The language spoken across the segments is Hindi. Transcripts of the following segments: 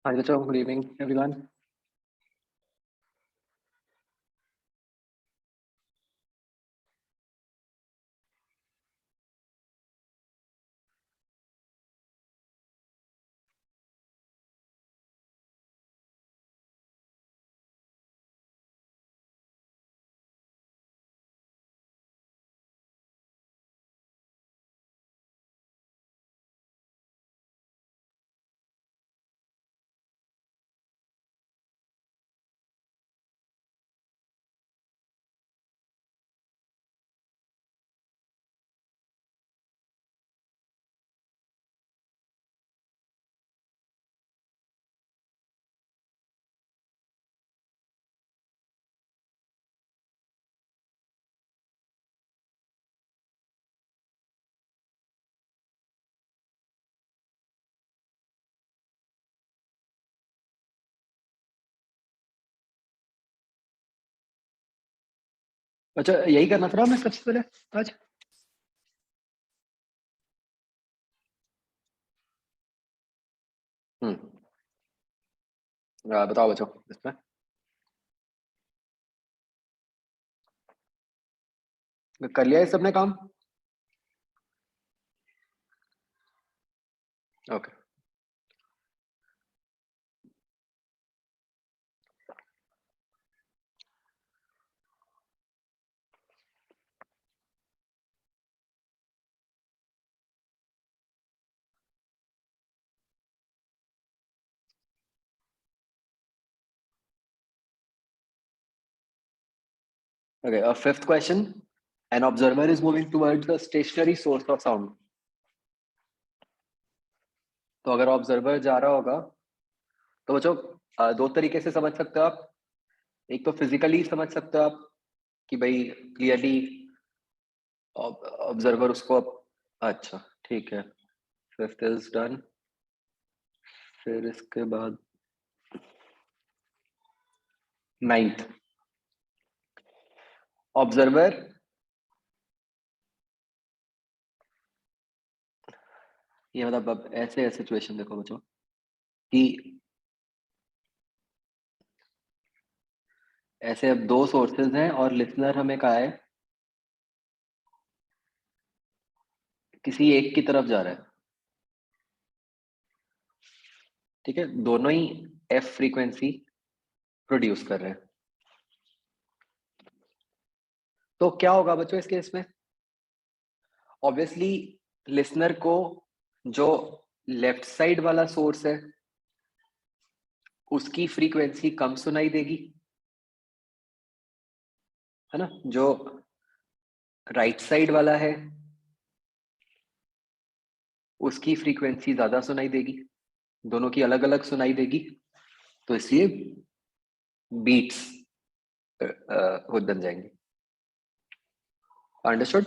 Hi, Rachel. Good evening, everyone. अच्छा, यही करना था ना मैं सबसे पहले आज। बताओ बच्चों इसमें। कर लिया है सबने काम? Okay. Okay, fifth question. An observer is moving towards the stationary source of sound. तो अगर ऑब्जर्वर जा रहा होगा तो बच्चों दो तरीके से समझ सकते हो आप। एक तो फिजिकली समझ सकते हो आप कि भाई क्लियरली ऑब्जर्वर उसको अच्छा ठीक है। Fifth is done. फिर इसके बाद नाइन्थ। ऑब्जर्वर ये मतलब अब ऐसे सिचुएशन देखो बच्चों कि ऐसे अब दो सोर्सेज हैं और लिसनर हमें कहा है किसी एक की तरफ जा रहा है। ठीक है, दोनों ही एफ फ्रीक्वेंसी प्रोड्यूस कर रहे हैं। तो क्या होगा बच्चों इस केस में? ऑब्वियसली लिसनर को जो लेफ्ट साइड वाला सोर्स है उसकी फ्रीक्वेंसी कम सुनाई देगी, है ना। जो राइट साइड वाला है उसकी फ्रीक्वेंसी ज्यादा सुनाई देगी, दोनों की अलग अलग सुनाई देगी। तो इसलिए बीट्स बन जाएंगे। Understood?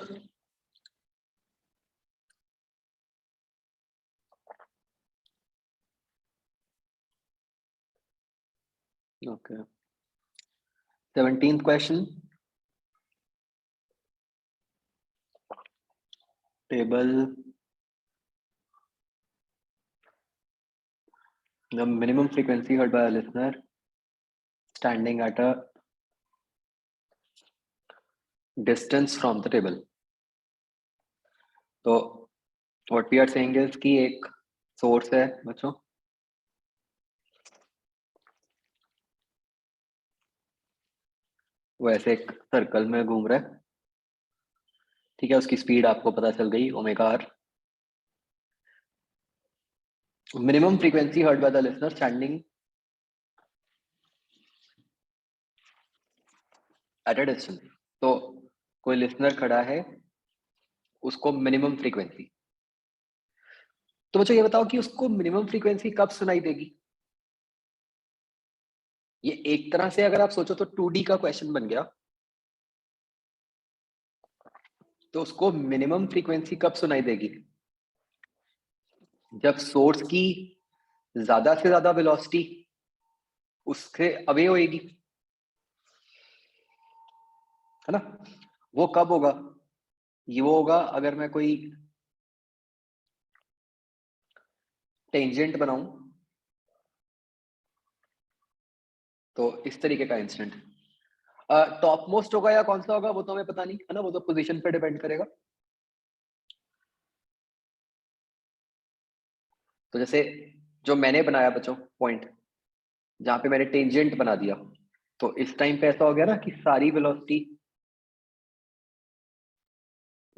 Okay. 17th question. Table the minimum frequency heard by a listener standing at a distance from the table. तो what we are saying is कि एक सोर्स है बच्चों, वो ऐसे एक सर्कल में घूम रहा है। ठीक है, उसकी स्पीड आपको पता चल गई omega R. Minimum frequency heard by the listener standing at a distance. तो कोई लिसनर खड़ा है, उसको मिनिमम फ्रीक्वेंसी। तो बच्चों ये बताओ कि उसको मिनिमम फ्रीक्वेंसी कब सुनाई देगी? ये एक तरह से अगर आप सोचो तो 2D का क्वेश्चन बन गया। तो उसको मिनिमम फ्रीक्वेंसी कब सुनाई देगी? जब सोर्स की ज्यादा से ज्यादा वेलोसिटी उससे अवे होएगी, है ना। वो कब होगा? ये वो होगा अगर मैं कोई टेंजेंट बनाऊं तो इस तरीके का इंसिडेंट टॉप मोस्ट होगा या कौन सा होगा वो तो हमें पता नहीं है ना, वो तो पोजीशन पे डिपेंड करेगा। तो जैसे जो मैंने बनाया बच्चों पॉइंट, जहां पे मैंने टेंजेंट बना दिया, तो इस टाइम पे ऐसा हो गया ना कि सारी वेलोसिटी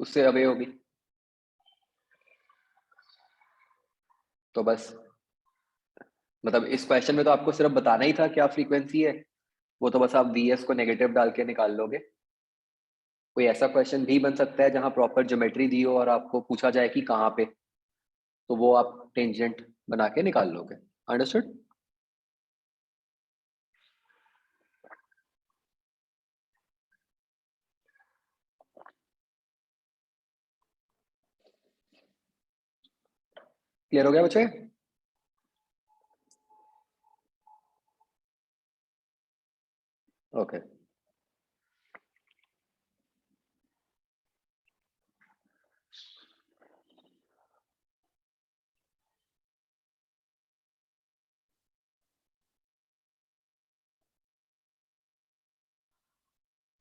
उससे अवे होगी। तो बस मतलब इस क्वेश्चन में तो आपको सिर्फ बताना ही था क्या फ्रीक्वेंसी है, वो तो बस आप वीएस को नेगेटिव डाल के निकाल लोगे। कोई ऐसा क्वेश्चन भी बन सकता है जहां प्रॉपर ज्योमेट्री दी हो और आपको पूछा जाए कि कहाँ पे, तो वो आप टेंजेंट बना के निकाल लोगे। अंडरस्टूड? क्लियर हो गया बच्चे? Okay. okay.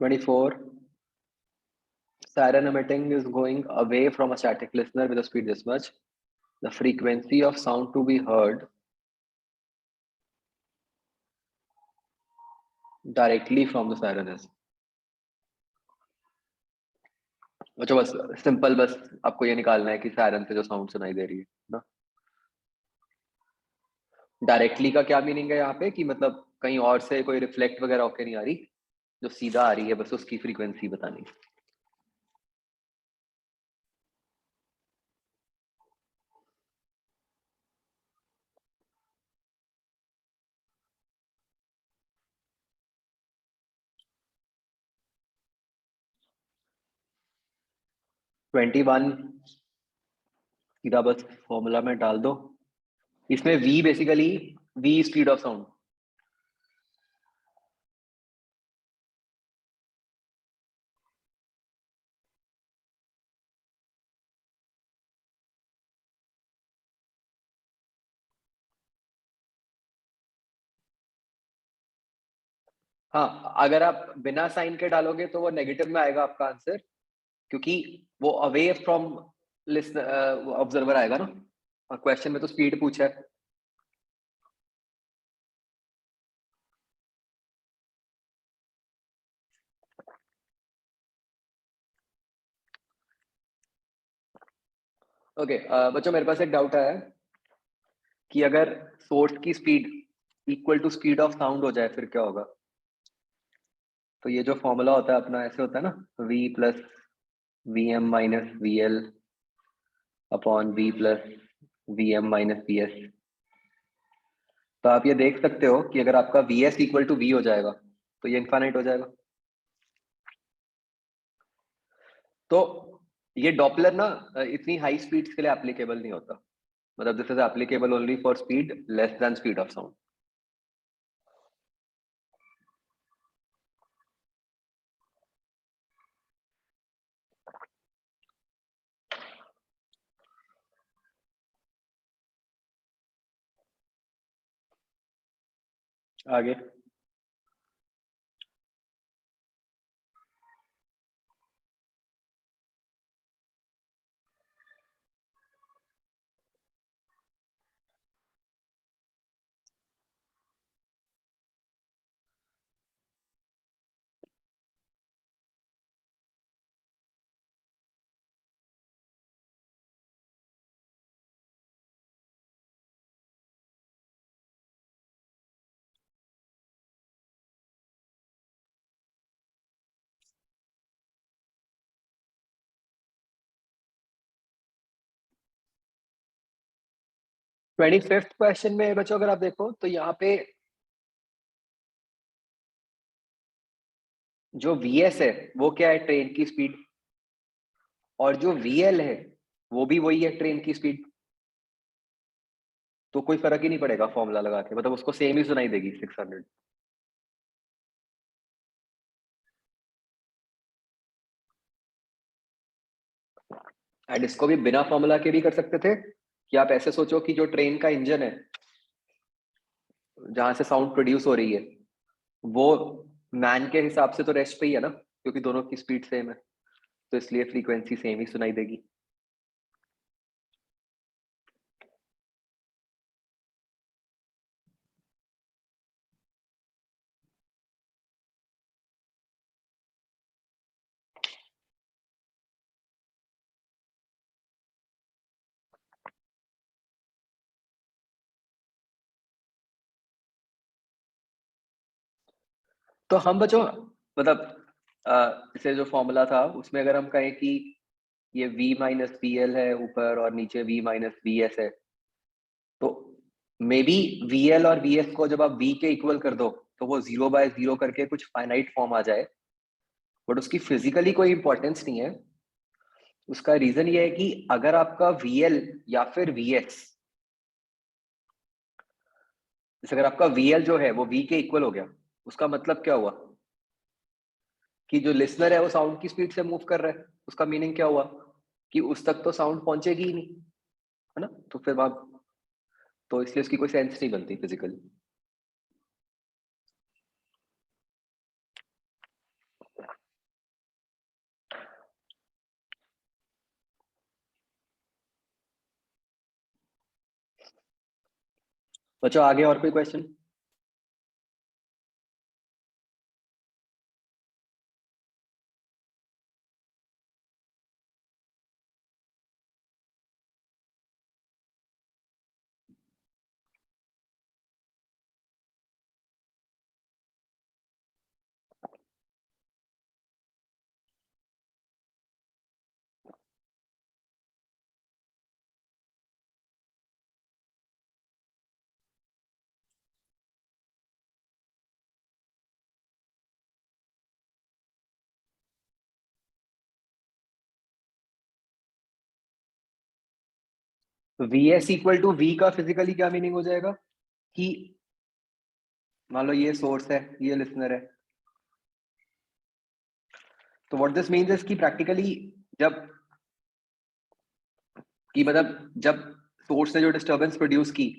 24. Siren emitting is going away from a static listener with a speed this much. The frequency of sound to be heard directly from the siren is. अच्छा बस सिंपल, बस आपको ये निकालना है कि सायरन से जो साउंड सुनाई दे रही है ना। डायरेक्टली का क्या मीनिंग है यहाँ पे कि मतलब कहीं और से कोई रिफ्लेक्ट वगैरह होके नहीं आ रही, जो सीधा आ रही है बस उसकी फ्रीक्वेंसी बतानी। 21 सीधा बस फॉर्मूला में डाल दो। इसमें v basically v speed of sound. हाँ, अगर आप बिना साइन के डालोगे तो वो नेगेटिव में आएगा आपका आंसर, क्योंकि वो अवे फ्रॉम लिसन ऑब्जर्वर आएगा ना, और क्वेश्चन में तो स्पीड पूछा है। ओके बच्चों मेरे पास एक डाउट है कि अगर सोर्स की speed equal to speed of sound हो जाए फिर क्या होगा। तो ये जो फॉर्मूला होता है अपना ऐसे होता है ना, v plus v m minus v l upon v plus v m minus v s. तो आप ये देख सकते हो कि अगर आपका v s equal to v हो जाएगा तो ये इनफाइनाइट हो जाएगा। तो ये डॉपलर ना इतनी हाई स्पीड्स के लिए एप्लीकेबल नहीं होता, मतलब this is applicable only for speed less than speed of sound. आगे 25th क्वेश्चन में बच्चों अगर आप देखो तो यहाँ पे जो vs है वो क्या है, ट्रेन की स्पीड, और जो vl है वो भी वही है, ट्रेन की स्पीड। तो कोई फर्क ही नहीं पड़ेगा फॉर्मूला लगा के, मतलब उसको सेम ही सुनाई देगी 600। एंड इसको भी बिना फॉर्मूला के भी कर सकते थे कि आप ऐसे सोचो कि जो ट्रेन का इंजन है जहां से साउंड प्रोड्यूस हो रही है, वो मैन के हिसाब से तो रेस्ट पे ही है ना, क्योंकि दोनों की स्पीड सेम है, तो इसलिए फ्रीक्वेंसी सेम ही सुनाई देगी। तो हम बच्चों मतलब इसे जो फॉर्मूला था उसमें अगर हम कहें कि ये v माइनस वी एल है ऊपर और नीचे v माइनस वी एस है, तो मे बी वी एल और वी एस को जब आप v के इक्वल कर दो तो वो 0/0 करके कुछ फाइनाइट फॉर्म आ जाए, बट उसकी फिजिकली कोई इंपॉर्टेंस नहीं है। उसका रीजन ये है कि अगर आपका वी एल या फिर वी एस, जैसे अगर आपका वी एल जो है वो v के इक्वल हो गया, उसका मतलब क्या हुआ कि जो लिसनर है वो साउंड की स्पीड से मूव कर रहा है। उसका मीनिंग क्या हुआ कि उस तक तो साउंड पहुंचेगी ही नहीं, है ना। तो फिर वहां, तो इसलिए उसकी कोई सेंस नहीं बनती फिजिकली। बच्चों आगे और कोई question? V s equal to v का फिजिकली क्या मीनिंग हो जाएगा कि मान लो ये सोर्स है, ये लिसनर है, तो व्हाट दिस मीन्स इज कि प्रैक्टिकली जब, कि मतलब जब सोर्स ने जो डिस्टरबेंस प्रोड्यूस की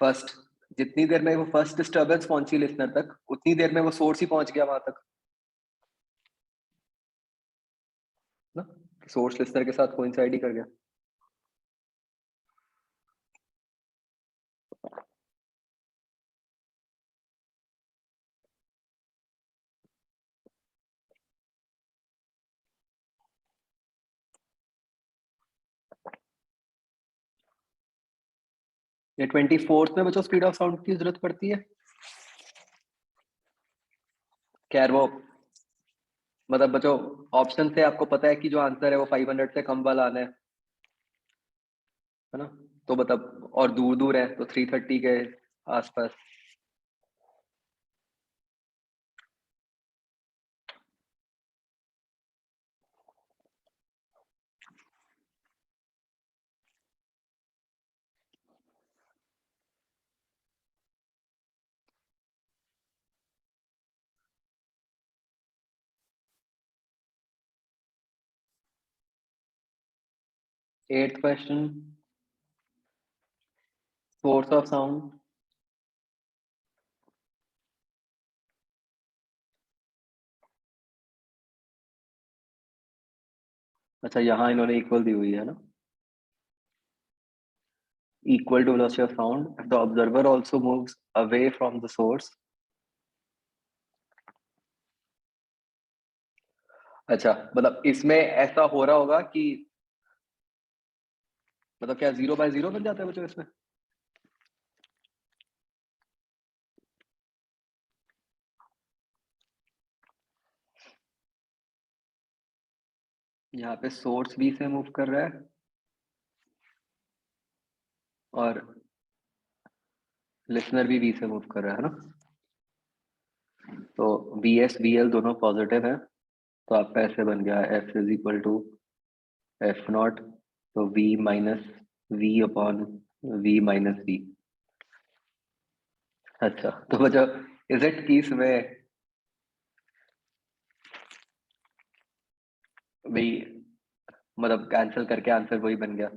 फर्स्ट, जितनी देर में वो फर्स्ट डिस्टरबेंस पहुंची लिसनर तक, उतनी देर में वो सोर्स ही पहुंच गया वहां तक ना। सोर्स लिसनर के साथ कोइंसाइड ही कर गया। ये 24th में बच्चों स्पीड ऑफ साउंड की जरूरत पड़ती है। खैर वो मतलब बच्चों ऑप्शन से आपको पता है कि जो आंसर है वो 500 से कम वाला आना है ना। तो मतलब और दूर दूर है तो 330 के आसपास। 8th question, source of sound. अच्छा यहाँ इन्होंने इक्वल दी हुई है ना, equal to velocity of sound if the observer also moves away from the source। अच्छा मतलब इसमें ऐसा हो रहा होगा कि मतलब क्या 0/0 बन जाता है बच्चों इसमें? यहाँ पे सोर्स बी से मूव कर रहा है और लिसनर भी बी से मूव कर रहा है ना, तो वी एस वी एल दोनों पॉजिटिव है, तो आपका ऐसे बन गया f is equal to f naught, तो v minus v upon v minus v. अच्छा तो बच्चों इज इट की इसमें भी मतलब कैंसिल करके आंसर वही बन गया,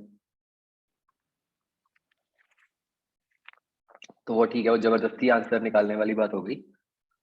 तो वो ठीक है, वो जबरदस्ती आंसर निकालने वाली बात हो गई।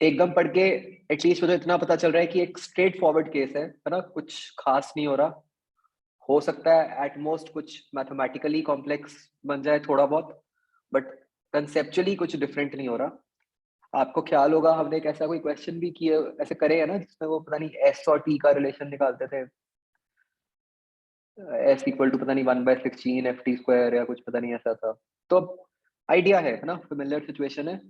एकदम पढ़ के एटलीस्ट मुझे इतना पता चल रहा है कि एक स्ट्रेट फॉरवर्ड केस है ना, कुछ खास नहीं हो रहा। हो सकता है एट मोस्ट कुछ मैथमेटिकली कॉम्प्लेक्स बन जाए थोड़ा बहुत, बट कंसेप्चुअली कुछ डिफरेंट नहीं हो रहा। आपको ख्याल होगा हमने एक ऐसा कोई क्वेश्चन भी किए ऐसे करे है ना, जिसमें वो पता नहीं एस और टी का रिलेशन निकालते थे, एस इक्वल टू पता नहीं 1/16 एफ टी स्क्वायर या कुछ पता नहीं ऐसा था। तो आइडिया है ना, फेमिलियर सिचुएशन है।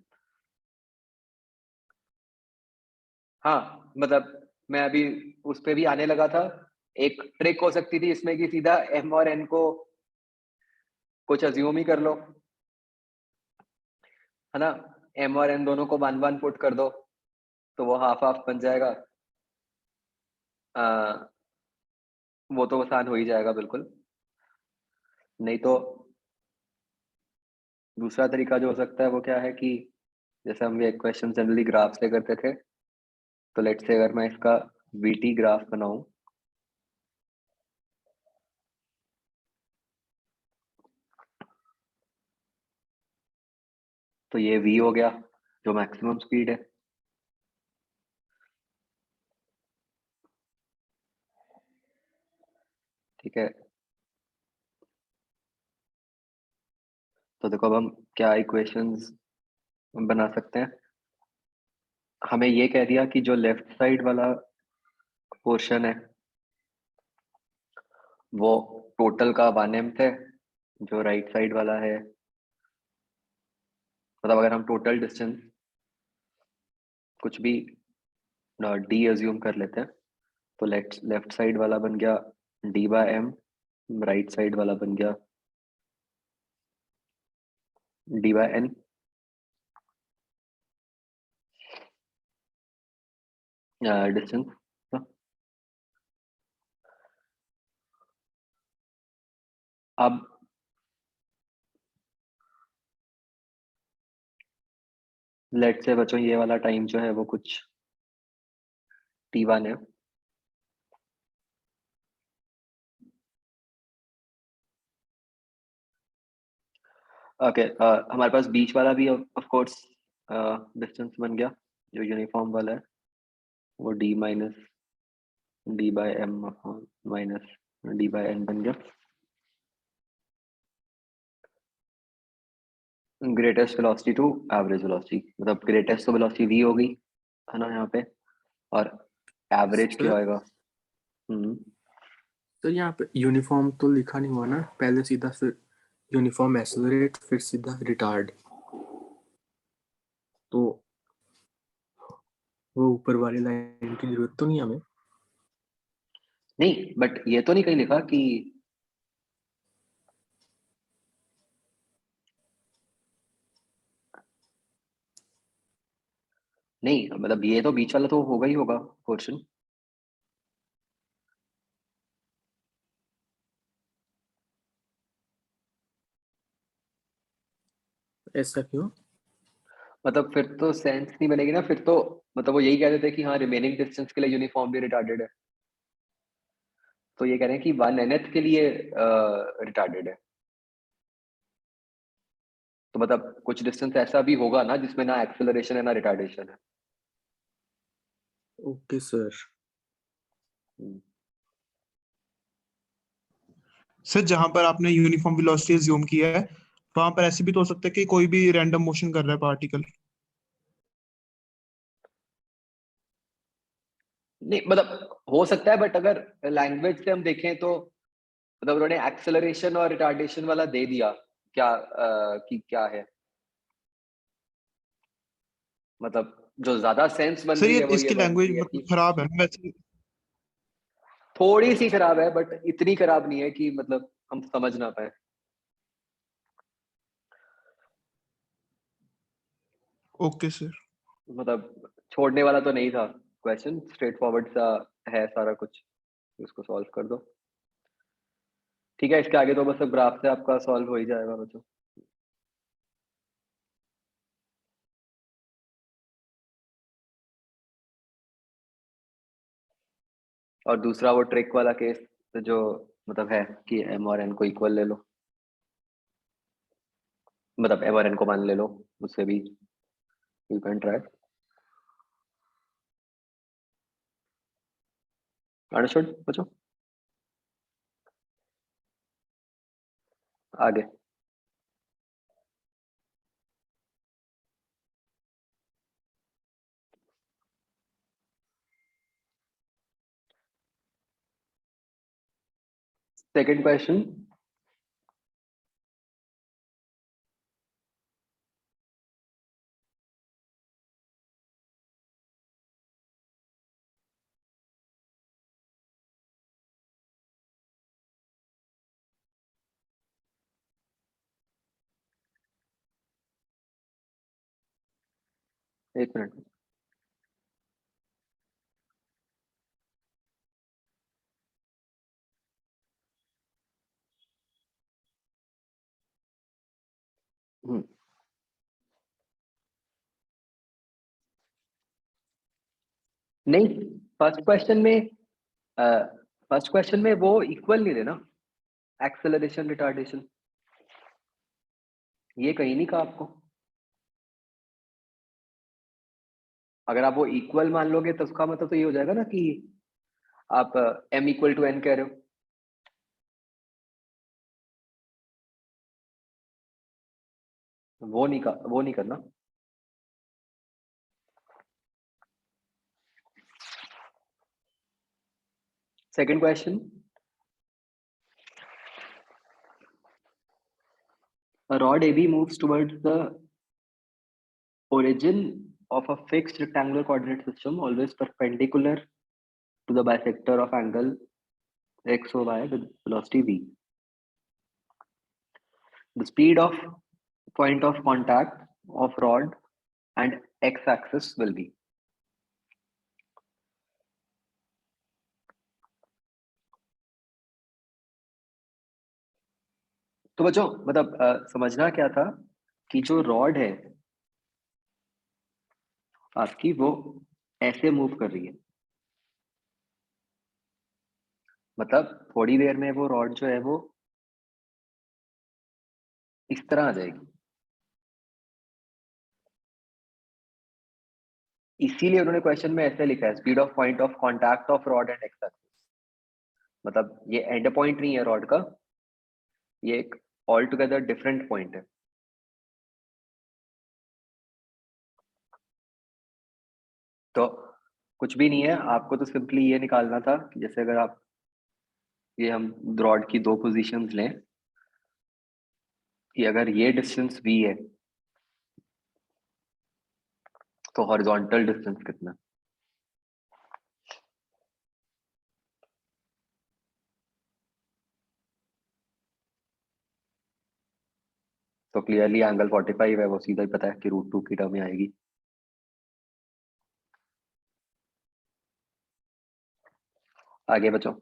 हाँ मतलब मैं अभी उस पे भी आने लगा था। एक ट्रिक हो सकती थी इसमें कि सीधा एम और एन को कुछ अज्यूम ही कर लो, है ना। एम और एन दोनों को 1 1 पुट कर दो, तो वो हाफ हाफ बन जाएगा। आ, वो तो आसान हो ही जाएगा बिल्कुल। नहीं तो दूसरा तरीका जो हो सकता है वो क्या है कि जैसे हम ये क्वेश्चन जनरली ग्राफ से करते थे, तो लेट्स से अगर मैं इसका वीटी ग्राफ बनाऊं, तो ये वी हो गया जो मैक्सिमम स्पीड है। ठीक है, तो देखो अब हम क्या इक्वेशंस बना सकते हैं। हमें ये कह दिया कि जो लेफ्ट साइड वाला पोर्शन है वो टोटल का 1 mth है, जो राइट साइड वाला है, मतलब अगर हम टोटल डिस्टेंस कुछ भी डी अज्यूम कर लेते हैं, तो लेफ्ट लेफ्ट साइड वाला बन गया d/m, राइट साइड वाला बन गया d/n। डिस्टेंस, अब लेट से बच्चों ये वाला टाइम जो है वो कुछ t1 है। ओके, हमारे पास बीच वाला भी ऑफ कोर्स डिस्टेंस बन गया, जो यूनिफॉर्म वाला है, वो d minus d/m minus d/n बन गया। Greatest velocity to average velocity, मतलब ग्रेटेस्ट तो वेलोसिटी v होगी, है ना यहाँ पे, और एवरेज क्या सर होएगा। हम्म। सर यहाँ पे यूनिफॉर्म तो लिखा नहीं हुआ ना, पहले सीधा फिर यूनिफॉर्म एक्सेलरेट फिर सीधा रिटार्ड, तो वो ऊपर वाली लाइन की जरूरत तो नहीं हमें। नहीं बट ये तो नहीं कहीं लिखा कि, नहीं मतलब ये तो बीच वाला तो होगा ही होगा पोर्शन। ऐसा क्यों? मतलब फिर तो सेंस नहीं बनेगी ना, फिर तो मतलब वो यही कह देते हैं कि हाँ रिमेनिंग डिस्टेंस के लिए यूनिफॉर्मली रिटार्डेड है, तो ये कह रहे हैं कि 1 nth के लिए रिटार्डेड है। तो मतलब कुछ डिस्टेंस ऐसा भी होगा ना जिसमें ना एक्सेलरेशन है ना रिटार्डेशन है। Okay sir. हम्म। सर जहां पर आपने यूनिफॉर्म वेलोसिटी ज्यूम किया है, वहां पर ऐसे भी तो हो सकता है कि कोई भी रैंडम मोशन कर रहा है पार्टिकल। नहीं मतलब हो सकता है, बट अगर लैंग्वेज से हम देखें तो मतलब उन्होंने एक्सेलरेशन और रिटार्डेशन वाला दे दिया क्या, कि क्या है, मतलब जो ज्यादा सेंस बन सर रही ये है वो ये इसकी बन लैंग्वेज रही है मतलब कि खराब है वैसे। थोड़ी सी खराब है, बट इतनी खराब नहीं है कि मतलब हम समझ ना पाए। Okay sir. मतलब छोड़ने वाला तो नहीं था क्वेश्चन, स्ट्रेट फॉरवर्ड सा है सारा कुछ, उसको सॉल्व कर दो। ठीक है, इसके आगे तो बस अब ग्राफ से आपका सॉल्व हो ही जाएगा बच्चों। और दूसरा वो ट्रिक वाला केस जो मतलब है कि एम और एन को इक्वल ले लो, मतलब एम और एन को मान ले लो, उससे भी यू कैन ट्राई। अंडरस्टूड बच्चों? आगे सेकंड क्वेश्चन, एक मिनट। नहीं, फर्स्ट क्वेश्चन में फर्स्ट क्वेश्चन में वो इक्वल नहीं थे ना, एक्सेलरेशन रिटार्डेशन, ये कहीं नहीं कहा आपको। अगर आप वो इक्वल मान लोगे तो उसका मतलब तो ये हो जाएगा ना कि आप m इक्वल टू n कह रहे हो। वो नहीं करना। Second question, a rod AB moves towards the origin of a fixed rectangular coordinate system always perpendicular to the bisector of angle x or y with velocity v. The speed of point of contact of rod and x-axis will be. तो बच्चों मतलब समझना क्या था कि जो रॉड है आपकी वो ऐसे मूव कर रही है, मतलब थोड़ी देर में वो रॉड जो है वो इस तरह आ जाएगी। इसीलिए उन्होंने क्वेश्चन में ऐसे लिखा है, speed of point of contact of rod and x axis. मतलब ये एंड पॉइंट नहीं है रॉड का, ये एक ऑल टुगेदर डिफरेंट पॉइंट है। तो कुछ भी नहीं है, आपको तो सिंपली ये निकालना था कि जैसे अगर आप ये हम रॉड की दो पोजीशंस लें कि अगर ये डिस्टेंस v है तो हॉरिजॉन्टल डिस्टेंस कितना। तो क्लियरली एंगल 45 है, वो सीधा ही पता है कि √2 की टर्म में आएगी। आगे बचो।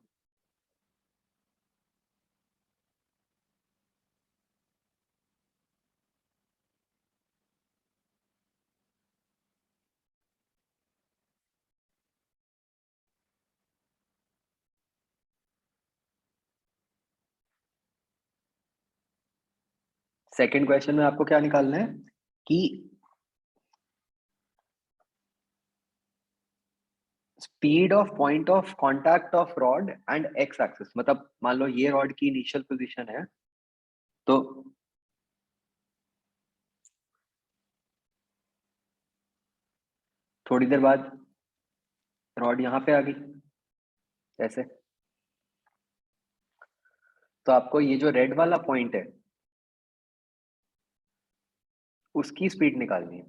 सेकंड क्वेश्चन में आपको क्या निकालना है कि speed of point of contact of rod and x axis, मतलब मान लो ये रॉड की इनिशियल पोजीशन है तो थोड़ी देर बाद रॉड यहाँ पे आ गई ऐसे, तो आपको ये जो रेड वाला पॉइंट है उसकी स्पीड निकालनी है।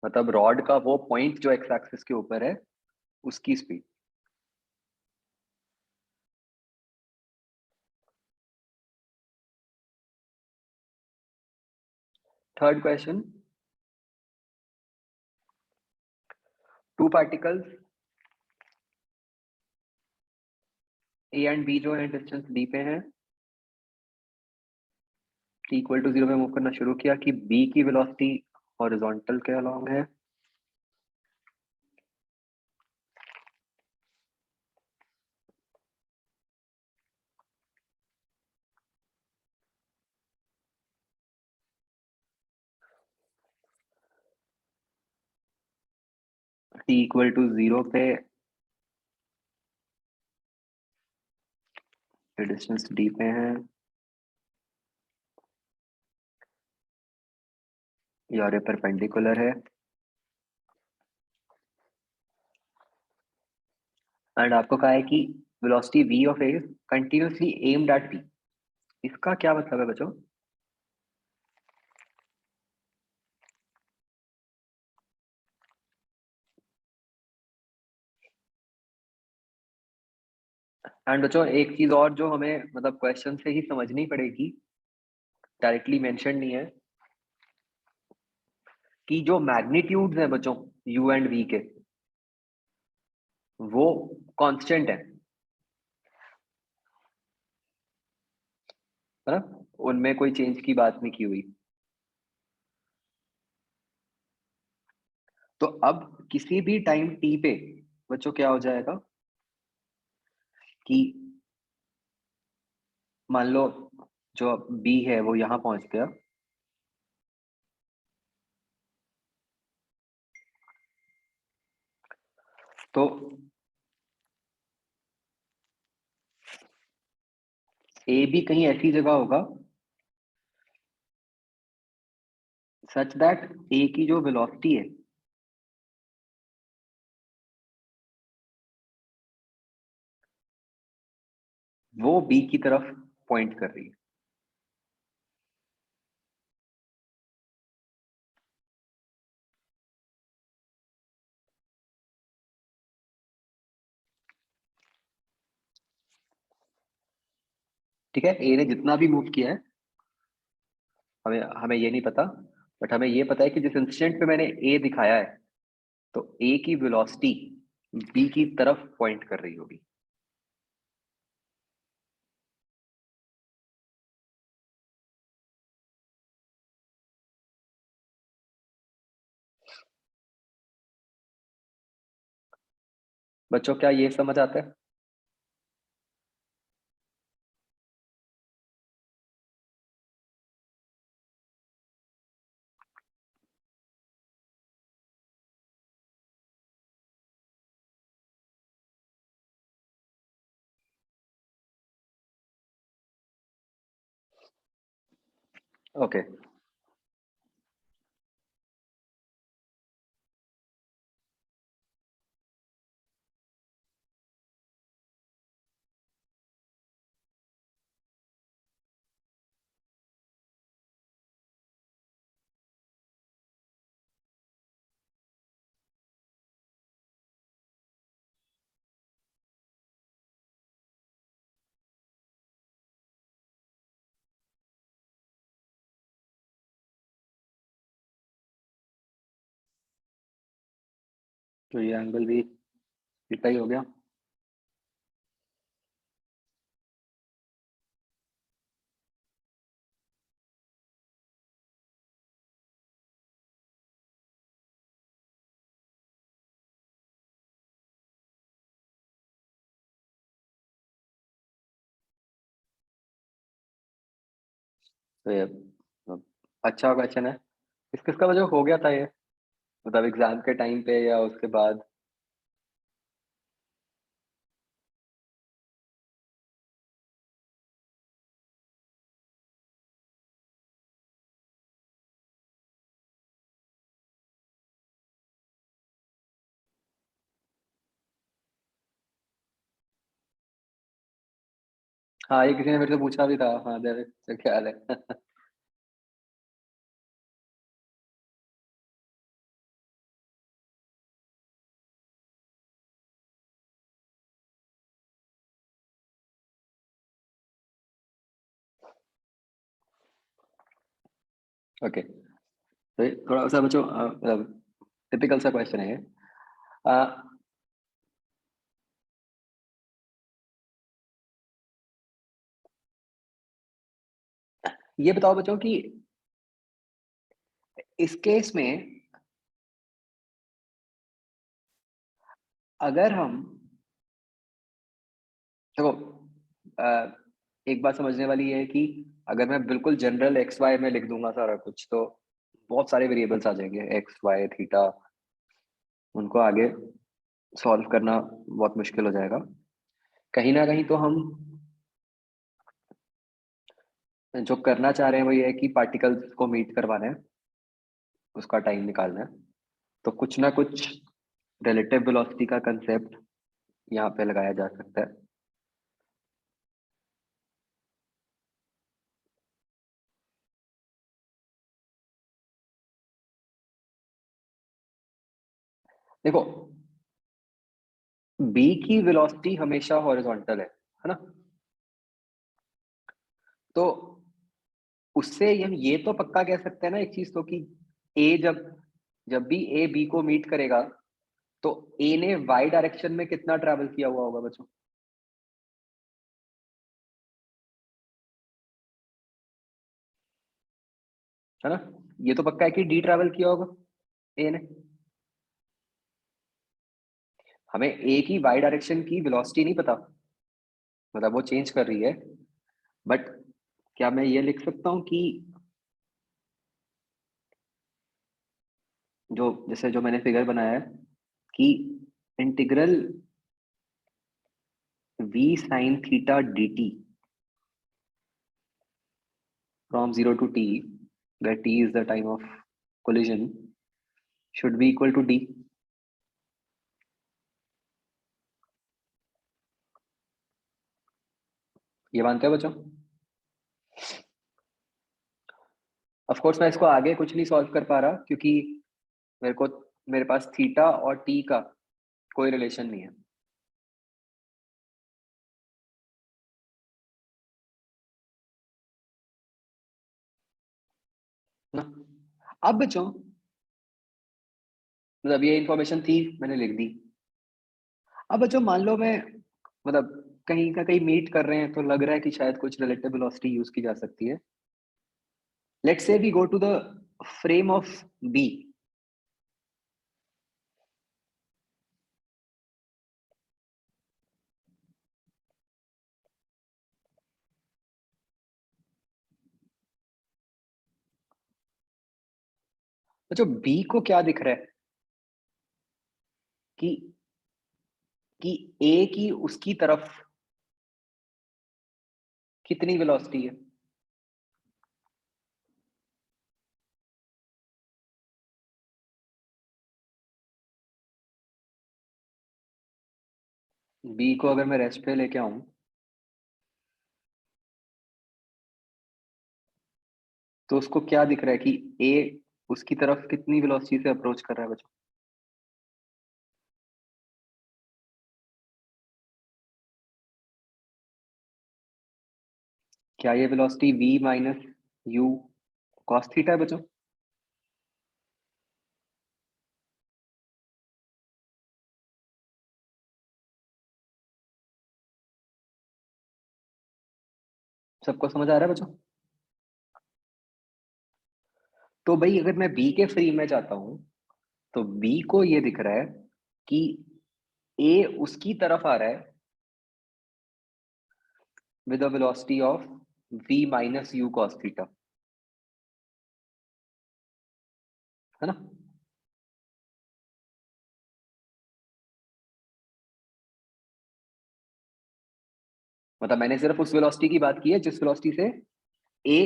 मतलब रॉड का वो पॉइंट जो एक्स एक्सिस के ऊपर है उसकी speed. Third question, two particles A and B जो है डिस्टेंस डी पे है, t इक्वल टू 0 पे मूव करना शुरू किया कि b की वेलोसिटी हॉरिजॉन्टल के अलोंग है, t इक्वल टू 0 पे डिस्टेंस d पे है और ये परपेंडिकुलर है एंड आपको कहा है कि velocity v of a continuously aimed at p। इसका क्या मतलब है बच्चों? एंड बच्चों एक चीज और जो हमें मतलब क्वेश्चन से ही समझनी पड़ेगी, डायरेक्टली मेंशन नहीं है, कि जो मैग्नीट्यूड्स है बच्चों u एंड v के, वो कांस्टेंट है ना? उनमें कोई चेंज की बात नहीं की हुई। तो अब किसी भी टाइम t पे बच्चों क्या हो जाएगा कि मान लो जो b है वो यहां पहुंच गया, तो a भी कहीं ऐसी जगह होगा सच दैट a की जो वेलोसिटी है वो b की तरफ पॉइंट कर रही है। ठीक है, a ने जितना भी मूव किया है, हमें हमें ये नहीं पता, बट हमें ये पता है कि जिस इंस्टेंट पे मैंने a दिखाया है, तो a की वेलोसिटी b की तरफ पॉइंट कर रही होगी। बच्चों क्या ये समझ आता है? ओके तो ये एंगल भी इतना ही हो गया। तो ये अच्छा क्वेश्चन है। इस किसका वजह हो गया था ये, मतलब एग्जाम के टाइम पे या उसके बाद? हाँ ये किसी ने मेरे से पूछा भी था, हाँ मेरे ख्याल है। ओके, तो ये थोड़ा सा बच्चों मतलब टिपिकल सा क्वेश्चन है ये। अ, ये बताओ बच्चों कि इस केस में अगर हम देखो, एक बात समझने वाली ये है कि अगर मैं बिल्कुल जनरल एक्स वाई में लिख दूंगा सारा कुछ, तो बहुत सारे वेरिएबल्स आ जाएंगे, एक्स वाई थीटा, उनको आगे सॉल्व करना बहुत मुश्किल हो जाएगा। कहीं ना कहीं तो हम जो करना चाह रहे हैं वो ये है कि पार्टिकल्स को मीट करवाना है, उसका टाइम निकालना है। तो कुछ ना कुछ रिलेटिव वेलोसिटी का कंसेप्ट यहाँ पे लगाया जा सकता है। देखो, बी की वेलोसिटी हमेशा हॉरिजॉन्टल है ना? तो उससे हम ये तो पक्का कह सकते हैं ना एक चीज तो, कि ए जब जब भी ए बी को मीट करेगा तो ए ने वाई डायरेक्शन में कितना ट्रैवल किया हुआ होगा बच्चों? है ना? ये तो पक्का है कि डी ट्रैवल किया होगा ए ने। हमें ए की वाई डायरेक्शन की वेलोसिटी नहीं पता, मतलब वो चेंज कर रही है, बट क्या मैं ये लिख सकता हूँ कि जो जैसे जो मैंने फिगर बनाया है कि integral v sin theta dt from 0 to t, where t is the time of collision, should be equal to d. ये मानते हो बच्चों? ऑफ कोर्स मैं इसको आगे कुछ नहीं सॉल्व कर पा रहा क्योंकि मेरे को मेरे पास थीटा और टी का कोई रिलेशन नहीं है ना। अब बच्चों, मतलब ये इंफॉर्मेशन थी, मैंने लिख दी। अब बच्चों मान लो मैं, मतलब कहीं का कहीं मीट कर रहे हैं तो लग रहा है कि शायद कुछ रिलेटिव वेलोसिटी यूज की जा सकती है। Let's say we go to the frame of B. बच्चों बी को क्या दिख रहा है कि ए की उसकी तरफ कितनी वेलोसिटी है? बी को अगर मैं रेस्ट पे लेके आऊं तो उसको क्या दिख रहा है कि ए उसकी तरफ कितनी वेलोसिटी से अप्रोच कर रहा है बच्चों? क्या ये velocity v minus you cos theta है बच्चों? सबको समझ आ रहा है बच्चों? तो भाई अगर मैं बी के फ्री में जाता हूं तो बी को ये दिख रहा है कि ए उसकी तरफ आ रहा है with a velocity of v minus you cos theta, है ना? मतलब मैंने सिर्फ उस वेलोसिटी की बात की है जिस वेलोसिटी से ए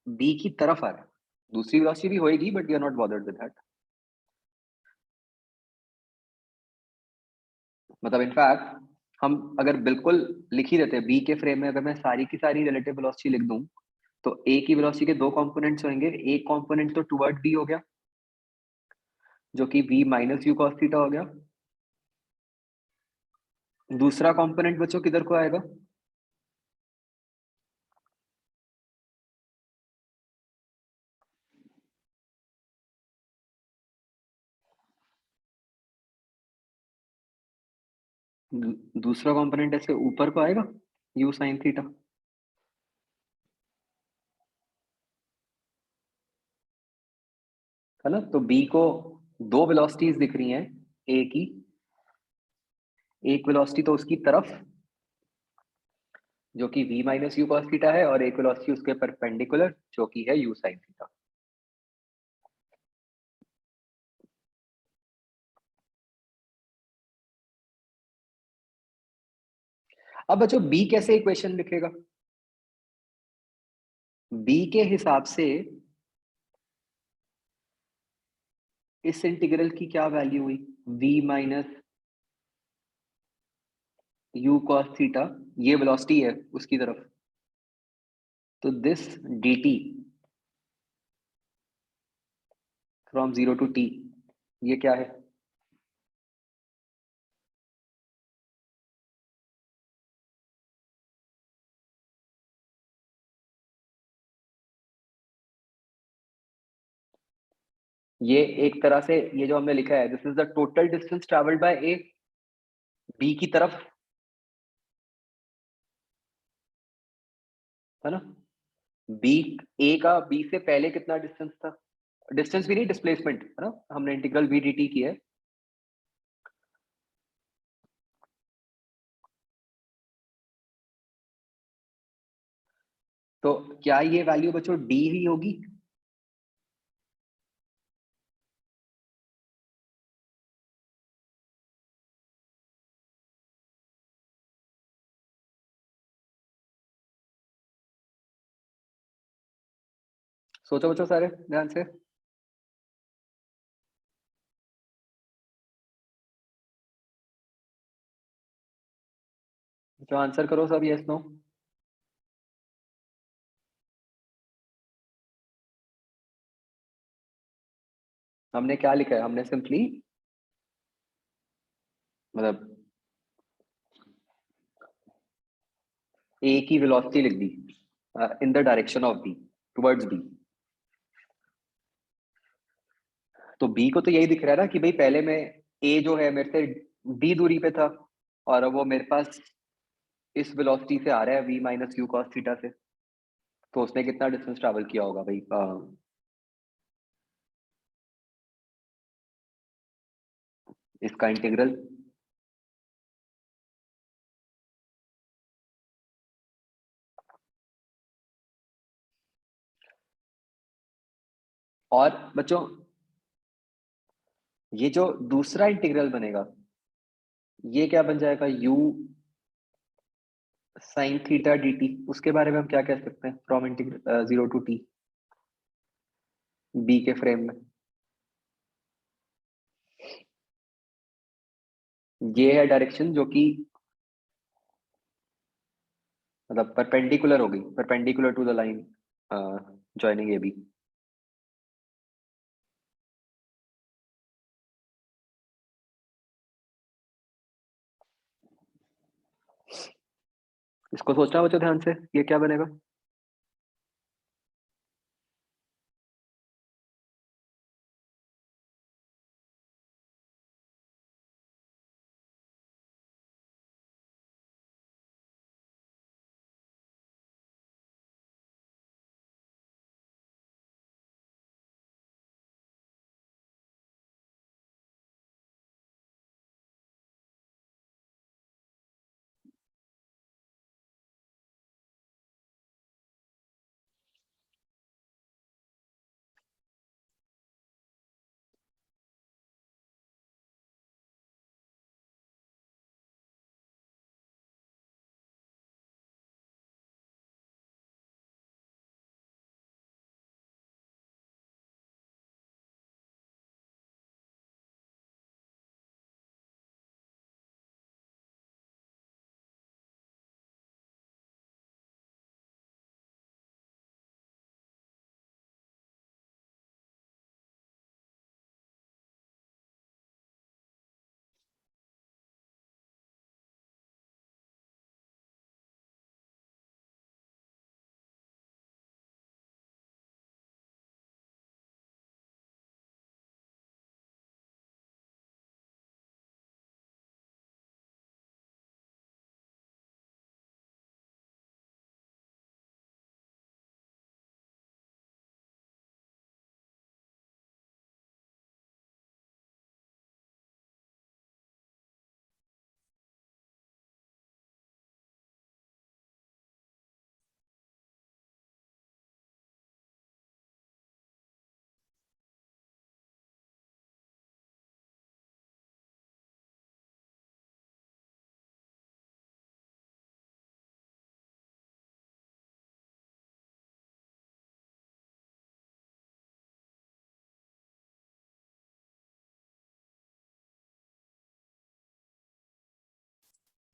बी की तरफ आ रहा है। दूसरी वेलोसिटी भी होएगी but we are not bothered with that. मतलब इनफैक्ट हम अगर बिल्कुल लिख ही देते बी के फ्रेम में, अगर मैं सारी की सारी रिलेटिव वेलोसिटी लिख दूं तो ए की वेलोसिटी के दो कंपोनेंट्स होंगे। एक कंपोनेंट तो टुवर्ड बी हो गया जो कि v minus you cos theta हो गया। दूसरा कंपोनेंट बच्चों किधर को आएगा? दूसरा कंपोनेंट ऐसे ऊपर को आएगा u साइन थीटा, है ना? तो b को दो वेलोसिटीज दिख रही हैं a की। एक वेलोसिटी तो उसकी तरफ जो कि v minus you cos theta है, और एक वेलोसिटी उसके परपेंडिकुलर जो कि है u साइन थीटा। अब बच्चों बी कैसे इक्वेशन लिखेगा? बी के हिसाब से इस इंटीग्रल की क्या वैल्यू हुई? v minus u cos theta, ये वेलोसिटी है उसकी तरफ, तो this dt from 0 to t, ये क्या है? ये एक तरह से ये जो हमने लिखा है, this is the total distance travelled by A B की तरफ, है ना? बी ए का बी से पहले कितना डिस्टेंस था? डिस्टेंस भी नहीं, डिस्प्लेसमेंट, है ना? हमने इंटीग्रल v dt की है। तो क्या ये वैल्यू बच्चों d ही होगी? सोचो बच्चों सारे ध्यान से। जो आंसर करो सब, यस नो। हमने क्या लिखा है? हमने सिंपली मतलब ए की वेलोसिटी लिख दी in the direction of B, towards B. तो बी को तो यही दिख रहा है ना कि भाई पहले में ए जो है मेरे से डी दूरी पे था, और अब वो मेरे पास इस वेलोसिटी से आ रहा है v minus you cos theta से, तो उसने कितना डिस्टेंस ट्रैवल किया होगा भाई? इसका इंटीग्रल और बच्चों ये जो दूसरा इंटीग्रल बनेगा, ये क्या बन जाएगा? u साइन थीटा dt, उसके बारे में हम क्या कह सकते हैं? From integral 0 to t, b के फ्रेम में ये है डायरेक्शन जो कि मतलब परपेंडिकुलर होगी, perpendicular to the line joining A B. इसको सोचना बच्चों ध्यान से, ये क्या बनेगा?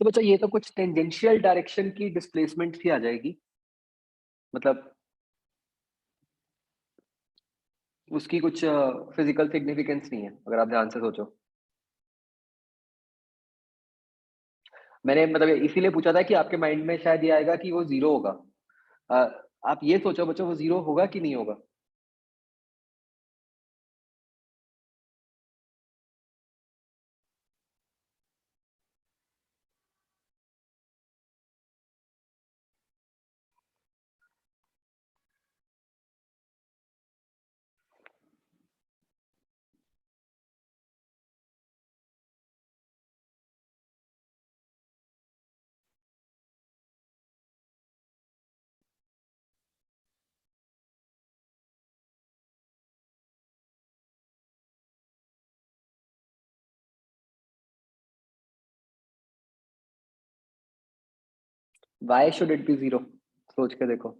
तो बच्चा ये तो कुछ टेंजेंशियल डायरेक्शन की डिस्प्लेसमेंट ही आ जाएगी, मतलब उसकी कुछ फिजिकल सिग्निफिकेंस नहीं है अगर आप ध्यान से सोचो। मैंने मतलब इसीलिए पूछा था कि आपके माइंड में शायद ये आएगा कि वो जीरो होगा। आप ये सोचो बच्चों, वो जीरो होगा कि नहीं होगा? Why should it be zero? सोच के देखो।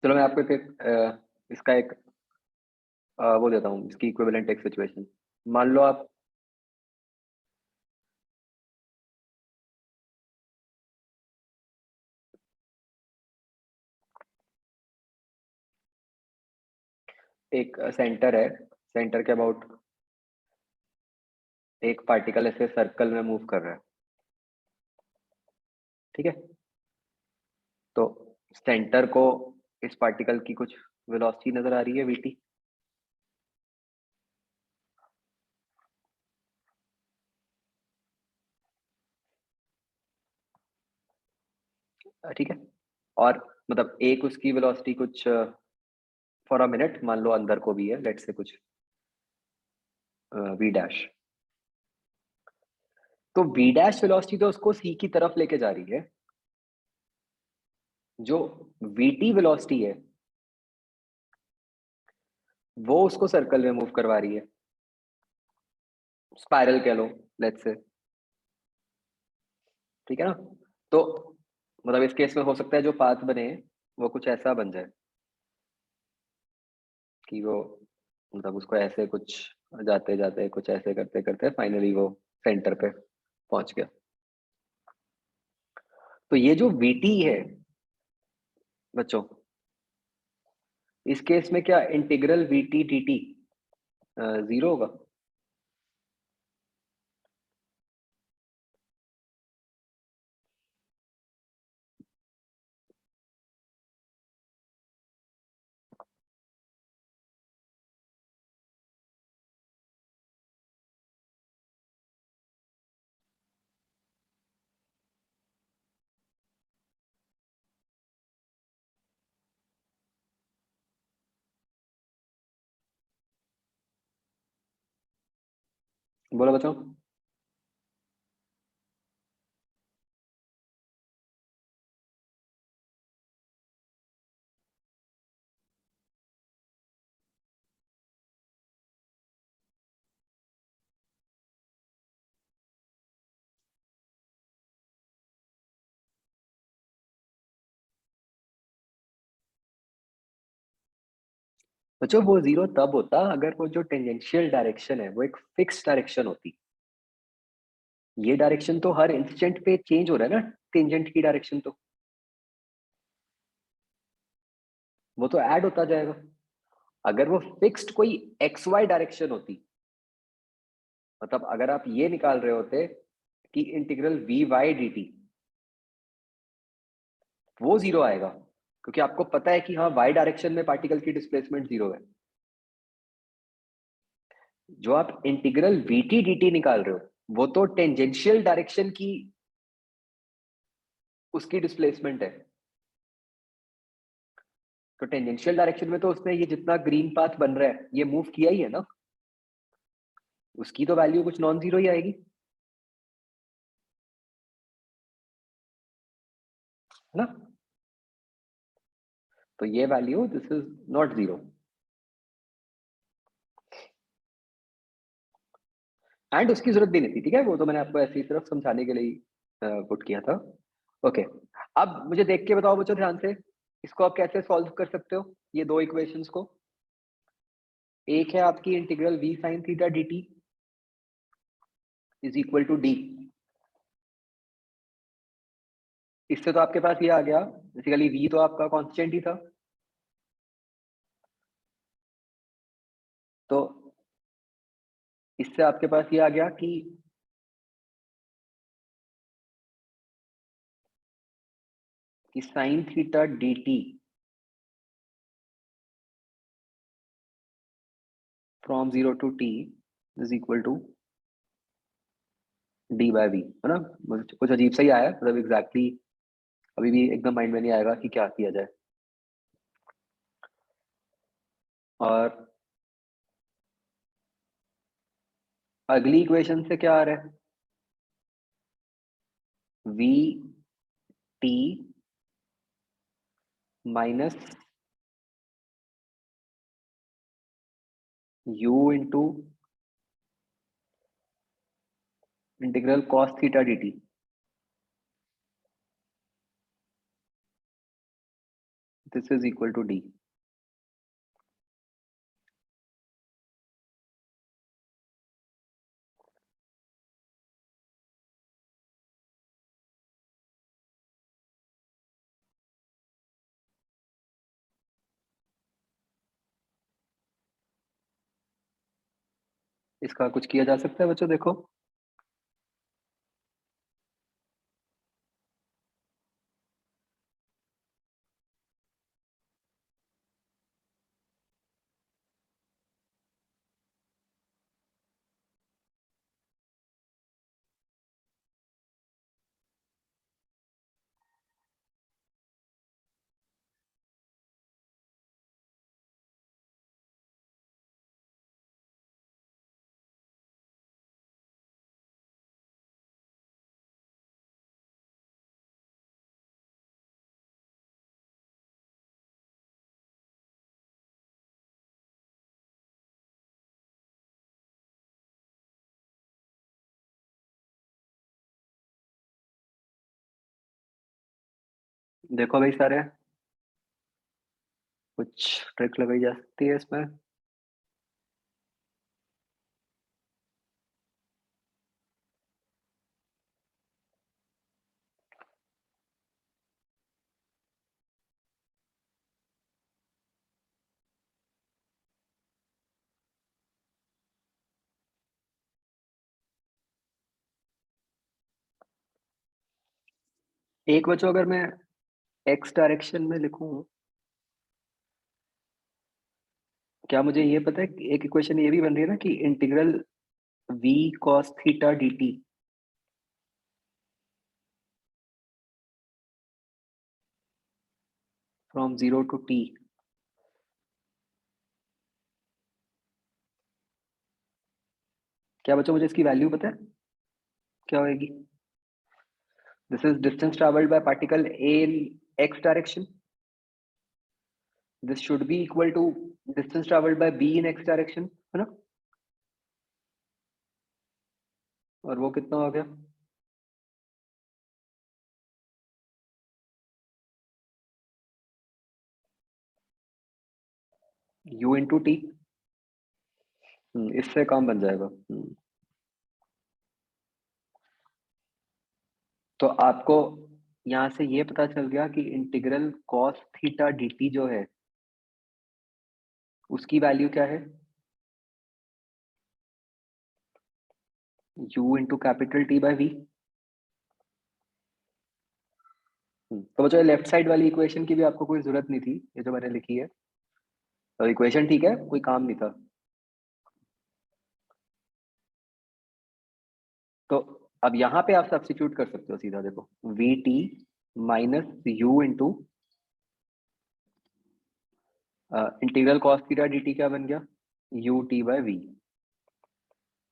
चलो मैं आपको इसका एक वो देता हूँ, इसकी इक्विवेलेंट एक सिचुएशन। मान लो आप एक सेंटर है, सेंटर के अबाउट एक पार्टिकल ऐसे सर्कल में मूव कर रहा है, ठीक है? तो सेंटर को इस पार्टिकल की कुछ वेलोसिटी नजर आ रही है, वीटी। ठीक है, और मतलब एक उसकी वेलोसिटी कुछ फॉर अ मिनट मान लो अंदर को भी है, लेट्स से कुछ वी डैश। तो वी डैश वेलोसिटी तो उसको सी की तरफ लेके जा रही है, जो वीटी वेलोसिटी है वो उसको सर्कल में मूव करवा रही है, स्पाइरल कह लो लेट्स से, ठीक है ना? तो मतलब इस केस में हो सकता है जो पाथ बने वो कुछ ऐसा बन जाए कि वो मतलब उसको ऐसे कुछ जाते जाते कुछ ऐसे करते करते फाइनली वो सेंटर पे पहुंच गया। तो ये जो वीटी है बच्चों, इस केस में क्या इंटीग्रल वीटी टीटी जीरो होगा? बोलो बच्चों। बच्चों वो जीरो तब होता अगर वो जो टेंजेंशियल डायरेक्शन है वो एक फिक्स डायरेक्शन होती। ये डायरेक्शन तो हर इंस्टेंट पे चेंज हो रहा है ना, टेंजेंट की डायरेक्शन तो वो तो ऐड होता जाएगा। अगर वो फिक्स्ड कोई एक्स वाई डायरेक्शन होती, मतलब अगर आप ये निकाल रहे होते कि integral v y d t, वो जीरो आएगा क्योंकि आपको पता है कि हाँ वाई डायरेक्शन में पार्टिकल की डिस्प्लेसमेंट जीरो है। जो आप integral v t d t निकाल रहे हो वो तो टेंजेंशियल डायरेक्शन की उसकी डिस्प्लेसमेंट है। तो टेंजेंशियल डायरेक्शन में तो उसने ये जितना ग्रीन पाथ बन रहा है ये मूव किया ही है ना, उसकी तो वैल्यू कुछ नॉन जीरो ही आएगी ना। तो ये value this is not zero. And उसकी जरूरत भी नहीं थी, ठीक है, वो तो मैंने आपको ऐसी तरफ समझाने के लिए पुट किया था। ओके, अब मुझे देख के बताओ बच्चों ध्यान से, इसको आप कैसे सॉल्व कर सकते हो ये दो इक्वेशंस को। एक है आपकी integral v sin theta dt is equal to D. इससे तो आपके पास ये आ गया, बेसिकली v तो आपका कांस्टेंट ही था, तो इससे आपके पास ये आ गया कि sine theta dt from 0 to t is equal to d by v, है ना। मुझे कुछ अजीब सा ही आया, मतलब एग्जैक्टली अभी भी एकदम माइंड में नहीं आएगा कि क्या किया जाए। और अगली इक्वेशन से क्या आ रहा है, v t minus u into integral cos theta dt। This is equal to d। इसका कुछ किया जा सकता है बच्चों, देखो। देखो भाई सारे, कुछ ट्रिक लगाई जा सकती है इसमें। एक बच्चों अगर मैं एक्स डायरेक्शन में लिखूं, क्या मुझे ये पता है कि एक इक्वेशन ये भी बन रही है ना कि integral v cos theta dt from 0 to t। क्या बच्चों मुझे इसकी वैल्यू पता है क्या होगी? This is distance travelled by particle a in x direction. This should be equal to distance travelled by b in x direction, है ना। और वो कितना हो गया? u into t. इससे काम बन जाएगा। तो आपको यहाँ से ये पता चल गया कि इंटीग्रल कॉस थीटा dt जो है उसकी वैल्यू क्या है, u into capital T by V. तो बच्चों लेफ्ट साइड वाली इक्वेशन की भी आपको कोई जरूरत नहीं थी, ये जो मैंने लिखी है। तो इक्वेशन ठीक है, कोई काम नहीं था। तो अब यहाँ पे आप सब्स्टिट्यूट कर सकते हो सीधा, देखो V T minus U into integral cos theta D T क्या बन गया, U T by V.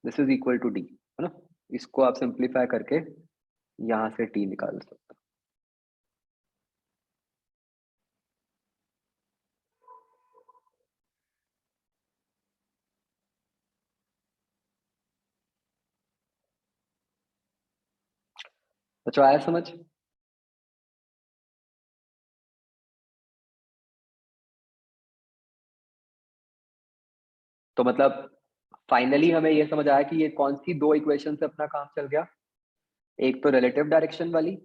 This is equal to D, है ना। इसको आप सिंप्लीफाई करके यहाँ से टी निकाल सकते हो। बच्चों आया समझ? तो मतलब फाइनली हमें ये समझ आया कि ये कौन सी दो इक्वेशन से अपना काम चल गया, एक तो रिलेटिव डायरेक्शन वाली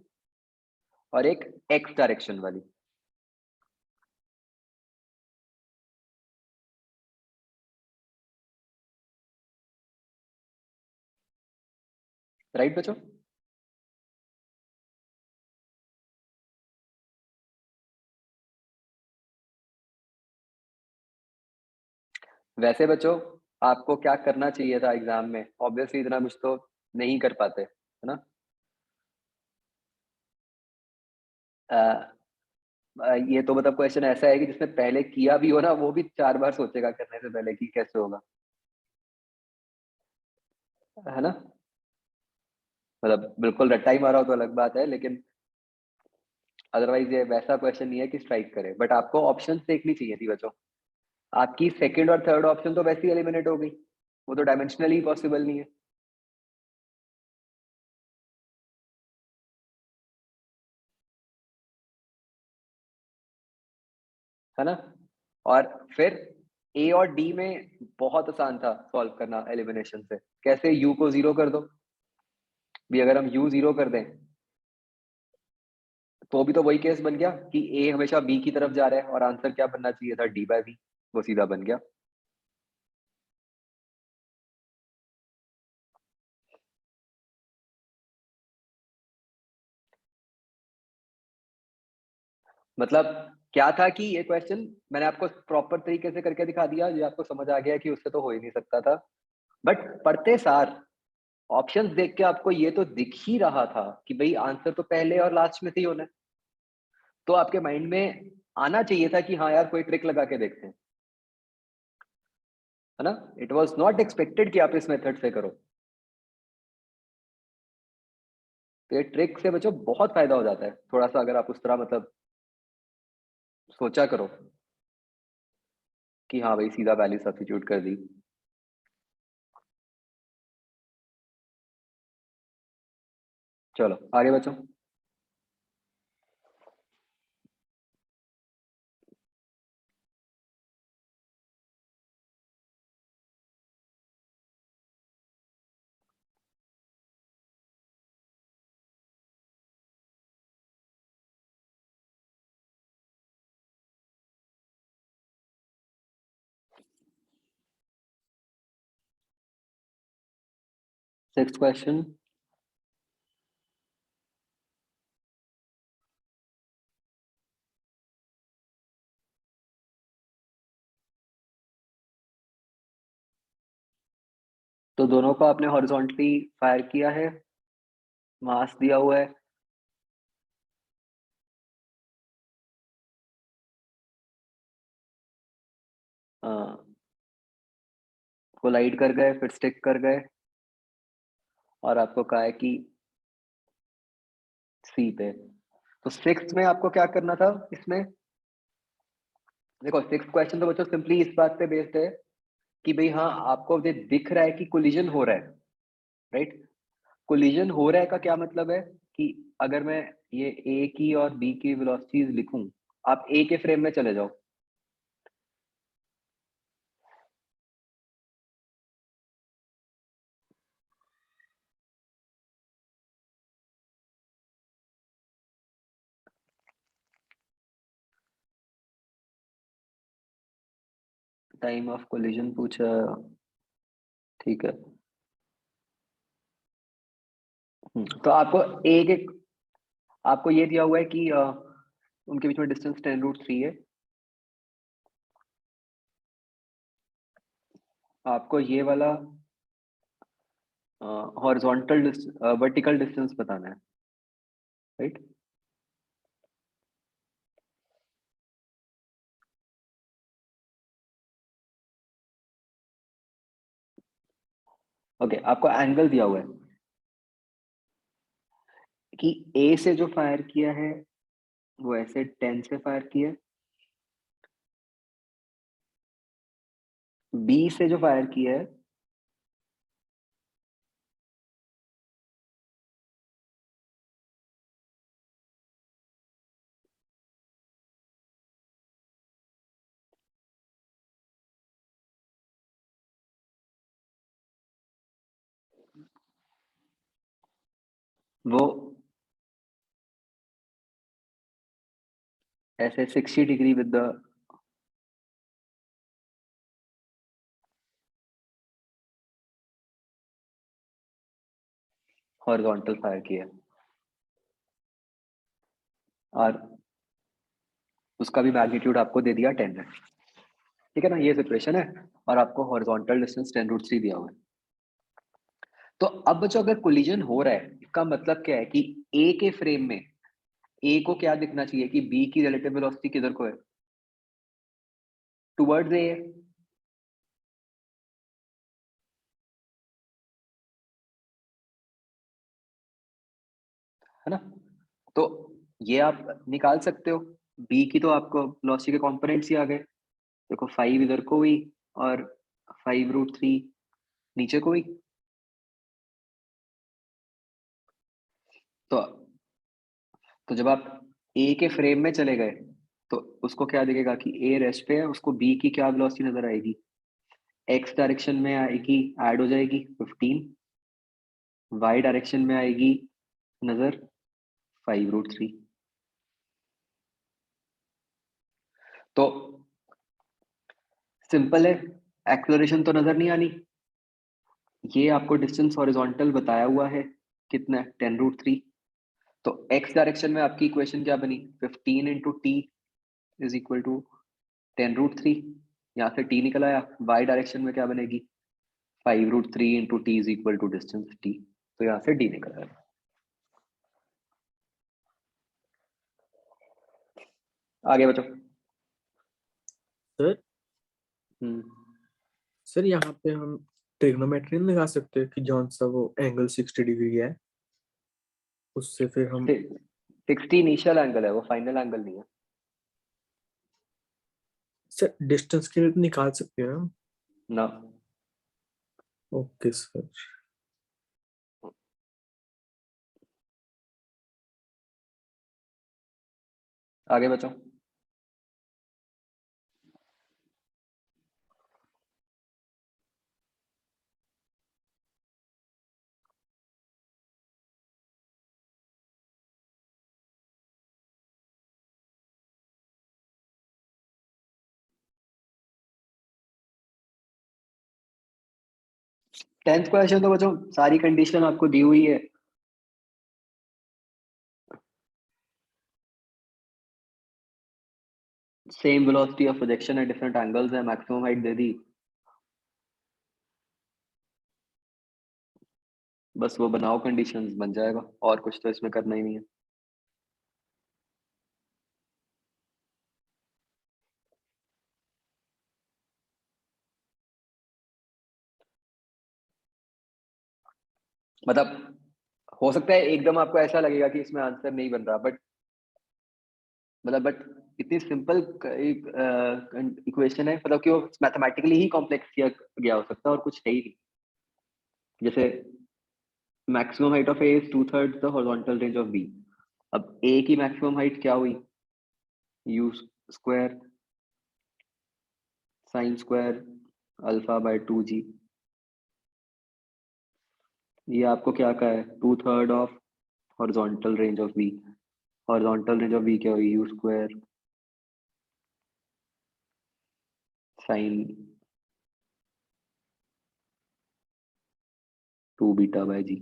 और एक एक्स डायरेक्शन वाली। राइट बच्चों? वैसे बच्चों आपको क्या करना चाहिए था एग्जाम में, ऑब्वियसली इतना कुछ तो नहीं कर पाते, है ना? ये तो मतलब क्वेश्चन ऐसा है कि जिसने पहले किया भी हो ना, वो भी 4 बार सोचेगा करने से पहले कि कैसे होगा, है ना? मतलब बिल्कुल रट्टा ही मारा हो तो अलग बात है, लेकिन अदरवाइज ये वैसा क्वेश्चन नहीं है कि स्ट्राइक करे। बट आपको ऑप्शंस देखनी चाहिए थी बच्चों। आपकी सेकंड और थर्ड ऑप्शन तो वैसे ही एलिमिनेट हो गई, वो तो डायमेंशनली पॉसिबल नहीं है ना? और फिर ए और डी में बहुत आसान था सॉल्व करना एलिमिनेशन से। कैसे? यू को 0 कर दो। भी अगर हम यू 0 कर दें तो भी तो वही केस बन गया कि ए हमेशा बी की तरफ जा रहा है, और आंसर क्या बनना चाहिए था? D by B. वो सीधा बन गया। मतलब क्या था कि ये क्वेश्चन मैंने आपको प्रॉपर तरीके से करके दिखा दिया, जो आपको समझ आ गया कि उससे तो हो ही नहीं सकता था। बट पढ़ते सार ऑप्शंस देख के आपको ये तो दिख ही रहा था कि भाई आंसर तो पहले और लास्ट में से ही होना है। तो आपके माइंड में आना चाहिए था कि हाँ यार कोई ट्रिक लगा के देखते हैं, है ना? इट वॉज नॉट एक्सपेक्टेड कि आप इस मेथड से करो। तो ये ट्रिक से बच्चों बहुत फायदा हो जाता है थोड़ा सा, अगर आप उस तरह मतलब सोचा करो कि हाँ भाई सीधा वैल्यू सब्स्टिट्यूट कर दी। चलो आगे बच्चों। Sixth question. तो दोनों को आपने हॉरिजॉन्टली फायर किया है, मास दिया हुआ है। कोलाइड कर गए, फिर स्टिक कर गए, और आपको कहा है कि सी पे। तो सिक्स्थ में आपको क्या करना था इसमें? देखो सिक्स्थ क्वेश्चन तो बच्चों सिंपली इस बात पे बेस्ड है कि भाई हाँ आपको ये दिख रहा है कि कोलिजन हो रहा है, राइट? कोलिजन हो रहा है का क्या मतलब है कि अगर मैं ये ए की और बी की वेलोसिटीज लिखूं, आप ए के फ्रेम में चले जाओ। टाइम ऑफ कोलिजन पूछा, ठीक है। तो आपको एक एक आपको ये दिया हुआ है कि उनके बीच में डिस्टेंस 10√3 है। आपको ये वाला हॉरिजॉन्टल वर्टिकल डिस्टेंस बताना है, राइट? ओके, आपको एंगल दिया हुआ है कि ए से जो फायर किया है वो ऐसे 10 से फायर किया है, बी से जो फायर किया है वो ऐसे 60 degree with the horizontal fire किया और उसका भी मैग्नीट्यूड आपको दे दिया 10 है, ठीक है ना, ये सिचुएशन है और आपको हॉरिजॉन्टल डिस्टेंस 10√3 दिया हुआ है। तो अब बच्चों अगर कोलिजन हो रहा है, इसका मतलब क्या है कि ए के फ्रेम में ए को क्या दिखना चाहिए कि बी की रिलेटिव वेलोसिटी किधर को है, टुवर्ड्स ए, है ना। तो ये आप निकाल सकते हो, बी की तो आपको वेलोसिटी के कंपोनेंट्स ही आ गए, देखो 5 इधर को हुई और 5√3 नीचे को हुई। तो जब आप ए के फ्रेम में चले गए तो उसको क्या दिखेगा कि ए रेस्ट पे है, उसको बी की क्या वेलोसिटी नजर आएगी, एक्स डायरेक्शन में आएगी, ऐड हो जाएगी 15, वाई डायरेक्शन में आएगी नजर 5√3। तो सिंपल है, एक्सलरेशन तो नजर नहीं आनी, ये आपको डिस्टेंस हॉरिजॉन्टल बताया हुआ है कितना है 10√3। तो एक्स डायरेक्शन में आपकी इक्वेशन क्या बनी, 15 into T is equal to 10√3, यहाँ से टी निकल आया। वाई डायरेक्शन में क्या बनेगी, 5√3 into T is equal to distance T, तो यहाँ से डी निकल आया। आगे बचो। सर हम्म, सर यहाँ पे हम ट्रिग्नोमेट्री लगा सकते हैं कि जौन सा वो एंगल 60 डिग्री है, उससे फिर हम 60 इनिशियल एंगल है, वो फाइनल एंगल नहीं है। सर डिस्टेंस के लिए तो निकाल सकते हैं हम। ना, ओके सर। आगे बचो। टेंथ क्वेश्चन तो बचो सारी कंडीशन आपको दी हुई है, सेम वेलोसिटी ऑफ प्रोजेक्शन है, डिफरेंट एंगल्स है, मैक्सिमम हाइट दे दी, बस वो बनाओ कंडीशंस बन जाएगा, और कुछ तो इसमें करना ही नहीं है। मतलब हो सकता है एकदम आपको ऐसा लगेगा कि इसमें आंसर नहीं बन रहा, बट मतलब बट इतनी सिंपल इक्वेशन है, मतलब कि वो मैथमेटिकली ही कॉम्प्लेक्स किया गया हो सकता है और कुछ है ही नहीं। जैसे maximum height of A is 2/3 the horizontal range of B, अब ए की मैक्सिमम हाइट क्या हुई, यू स्क्वायर साइन स्क्वायर अल्फा/2g, ये आपको क्या का है, 2/3 of horizontal range of B, horizontal range of B क्या हुई, यू स्क्वायर साइन 2β/g।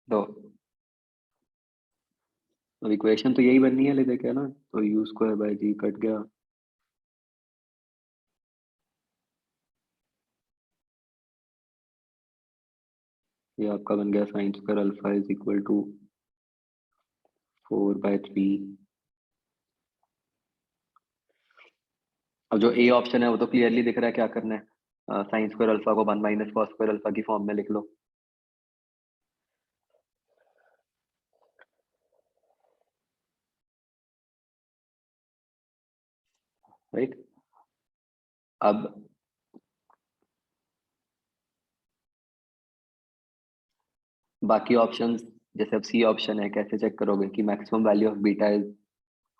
तो अब इक्वेशन तो यही बननी है, ले देखे ना, तो u² कट गया, ये आपका बन गया sine square alpha is equal to 4/3। अब जो ए ऑप्शन है वो तो क्लियरली दिख रहा है क्या करना है, साइन स्क्वायर अल्फा को 1 माइनस कॉस स्क्वायर अल्फा की फॉर्म में लिख लो, राइट। अब बाकी ऑप्शंस जैसे अब सी ऑप्शन है, कैसे चेक करोगे कि maximum value of beta is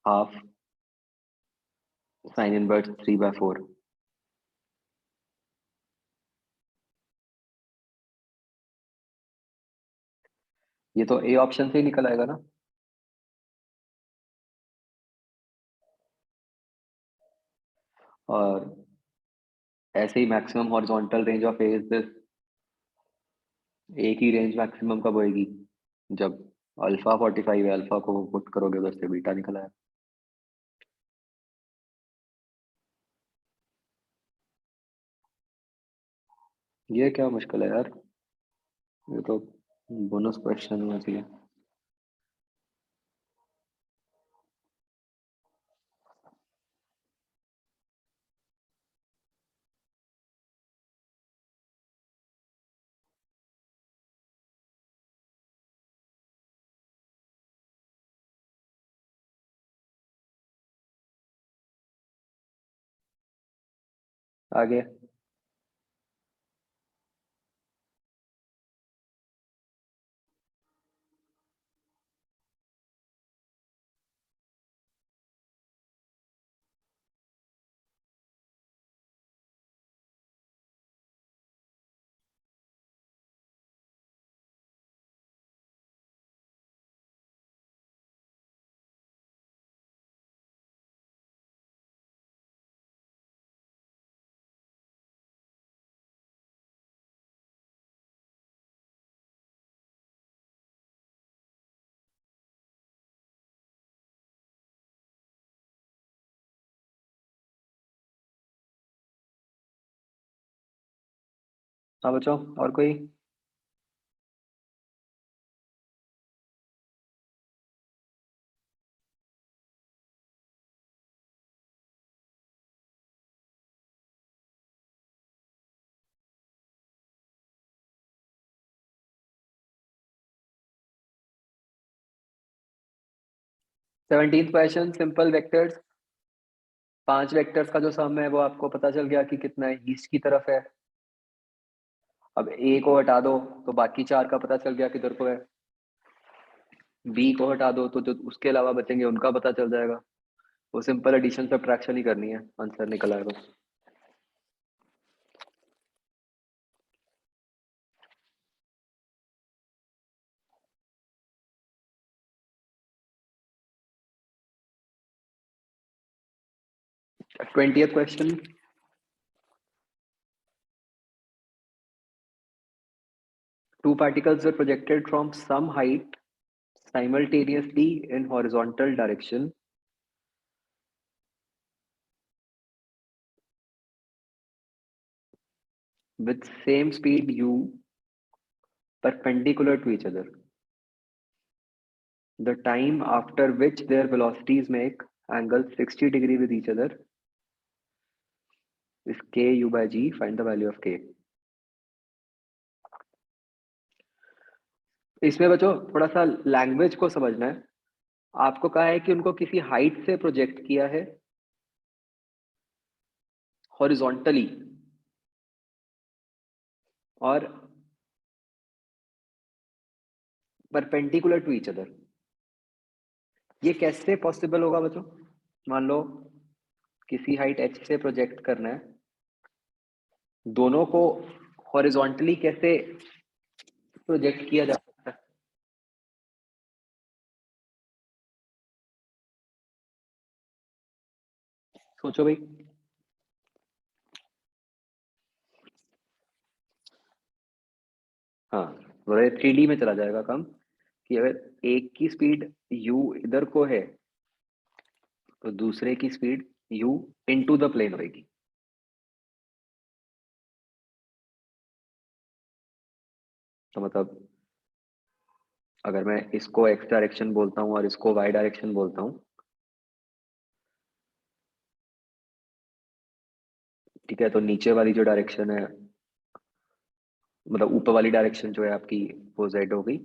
half sine inverse 3/4? ये तो ए ऑप्शन से ही निकल आएगा ना। और ऐसे ही maximum horizontal range of A is this, एक ही रेंज मैक्सिमम कब होएगी? जब अल्फा 45 है, अल्फा को पुट करोगे उधर से बीटा निकल आएगा। ये क्या मुश्किल है यार, ये तो बोनस क्वेश्चन होना चाहिए। आगे हाँ बच्चों, और कोई? Seventeenth question, simple vectors. 5 vectors का जो सम है वो आपको पता चल गया कि कितना है, ईस्ट की तरफ है। अब ए को हटा दो तो बाकी 4 का पता चल गया किधर को है। बी को हटा दो तो जो उसके अलावा बचेंगे उनका पता चल जाएगा। वो सिंपल एडिशन सब्ट्रैक्शन ही करनी है, आंसर निकल आएगा। Twentieth question, two particles were projected from some height simultaneously in horizontal direction with same speed u perpendicular to each other. The time after which their velocities make angles 60 degree with each other is k u by g. Find the value of k. इसमें बच्चों थोड़ा सा लैंग्वेज को समझना है। आपको कहा है कि उनको किसी हाइट से प्रोजेक्ट किया है हॉरिजॉन्टली और परपेंडिकुलर टू ईच अदर। ये कैसे पॉसिबल होगा बच्चों? मान लो किसी हाइट h से प्रोजेक्ट करना है, दोनों को हॉरिजॉन्टली कैसे प्रोजेक्ट किया जा सकता है? सोचो भाई। हाँ, वो 3D में चला जाएगा काम कि अगर एक की स्पीड u इधर को है तो दूसरे की speed u into the plane होगी। तो मतलब अगर मैं इसको x डायरेक्शन बोलता हूँ और इसको y डायरेक्शन बोलता हूँ, ठीक है, तो नीचे वाली जो डायरेक्शन है, मतलब ऊपर वाली डायरेक्शन जो है आपकी, वो z हो गई।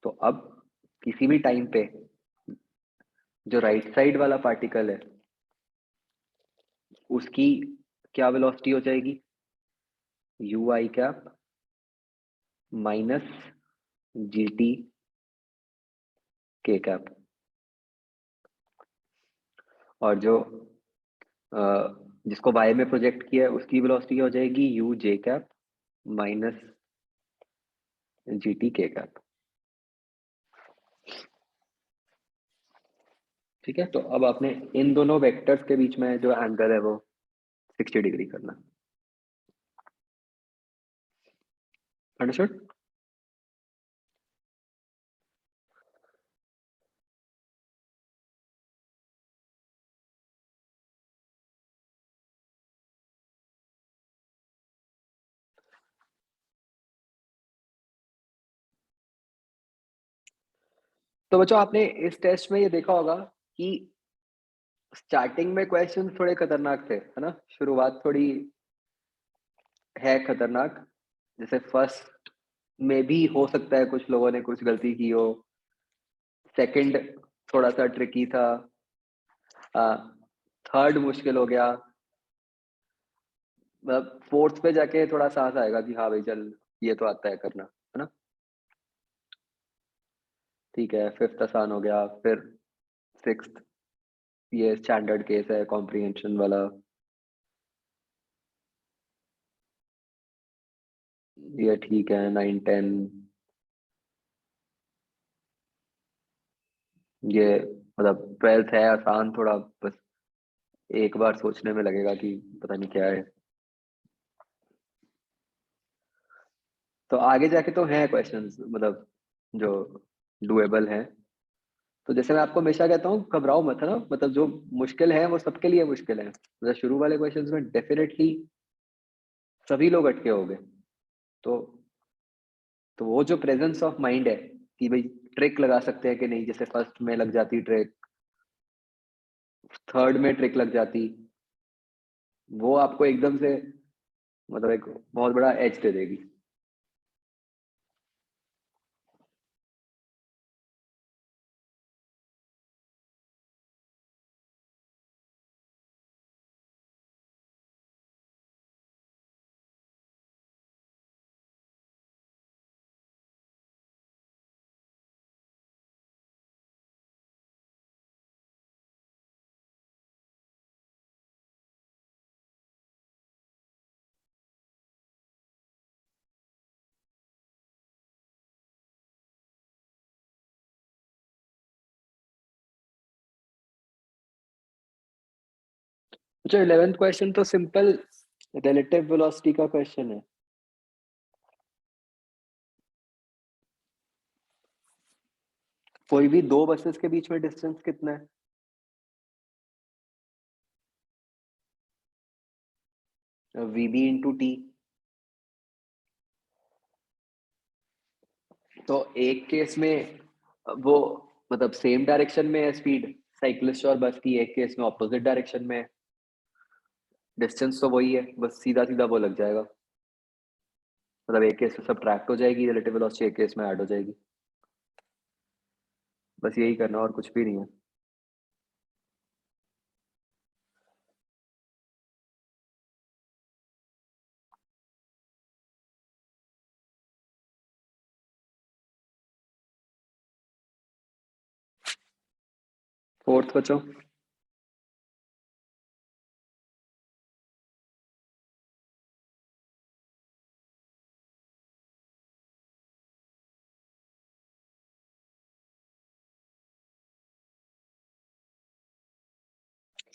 तो अब किसी भी टाइम पे जो राइट साइड वाला पार्टिकल है उसकी क्या वेलोसिटी हो जाएगी? You I cap minus GT K cap, और जो जिसको y में प्रोजेक्ट किया है उसकी वेलोसिटी हो जाएगी U J cap minus GT K cap. ठीक है, तो अब आपने इन दोनों वेक्टर्स के बीच में जो एंगल है वो 60 डिग्री करना। अंडरस्टूड? तो बच्चों आपने इस टेस्ट में ये देखा होगा कि स्टार्टिंग में क्वेश्चन थोड़े खतरनाक थे, है ना? शुरुआत थोड़ी है खतरनाक, जैसे फर्स्ट में भी हो सकता है कुछ लोगों ने कुछ गलती की हो, सेकंड थोड़ा सा ट्रिकी था, थर्ड मुश्किल हो गया, मतलब फोर्थ पे जाके थोड़ा साहस आएगा कि हाँ भाई चल ये तो आता है करना, है ना? ठीक है, फिफ्थ आसान हो गया, फिर सिक्स्थ ये स्टैंडर्ड केस है कॉम्प्रिहेंशन वाला, ये ठीक है, 9 10 ये मतलब 12th है आसान थोड़ा, बस एक बार सोचने में लगेगा कि पता नहीं क्या है। तो आगे जाके तो हैं क्वेश्चंस मतलब जो डुएबल हैं। तो जैसे मैं आपको हमेशा कहता हूँ घबराओ मत, है ना? मतलब जो मुश्किल है वो सबके लिए मुश्किल है, मतलब शुरू वाले क्वेश्चंस में डेफिनेटली सभी लोग अटके होंगे। तो तो वो जो प्रेजेंस ऑफ माइंड है कि भाई ट्रिक लगा सकते हैं कि नहीं, जैसे फर्स्ट में लग जाती ट्रिक, थर्ड में ट्रिक लग जाती, वो आपको एकदम से मतलब एक बहुत बड़ा एज दे देगी। अच्छा, 11th क्वेश्चन तो सिंपल रिलेटिव वेलोसिटी का क्वेश्चन है। कोई भी दो बसेस के बीच में डिस्टेंस कितना है? VB into T. तो एक केस में वो मतलब सेम डायरेक्शन में है स्पीड साइकिलिस्ट और बस की, एक केस में ऑपोजिट डायरेक्शन में है, डिस्टेंस तो वही है, बस सीधा सीधा वो लग जाएगा, मतलब एक केस में सब्ट्रैक्ट हो जाएगी रिलेटिव वेलोसिटी, एक केस में ऐड हो जाएगी, बस यही करना और कुछ भी नहीं है। फोर्थ बच्चों,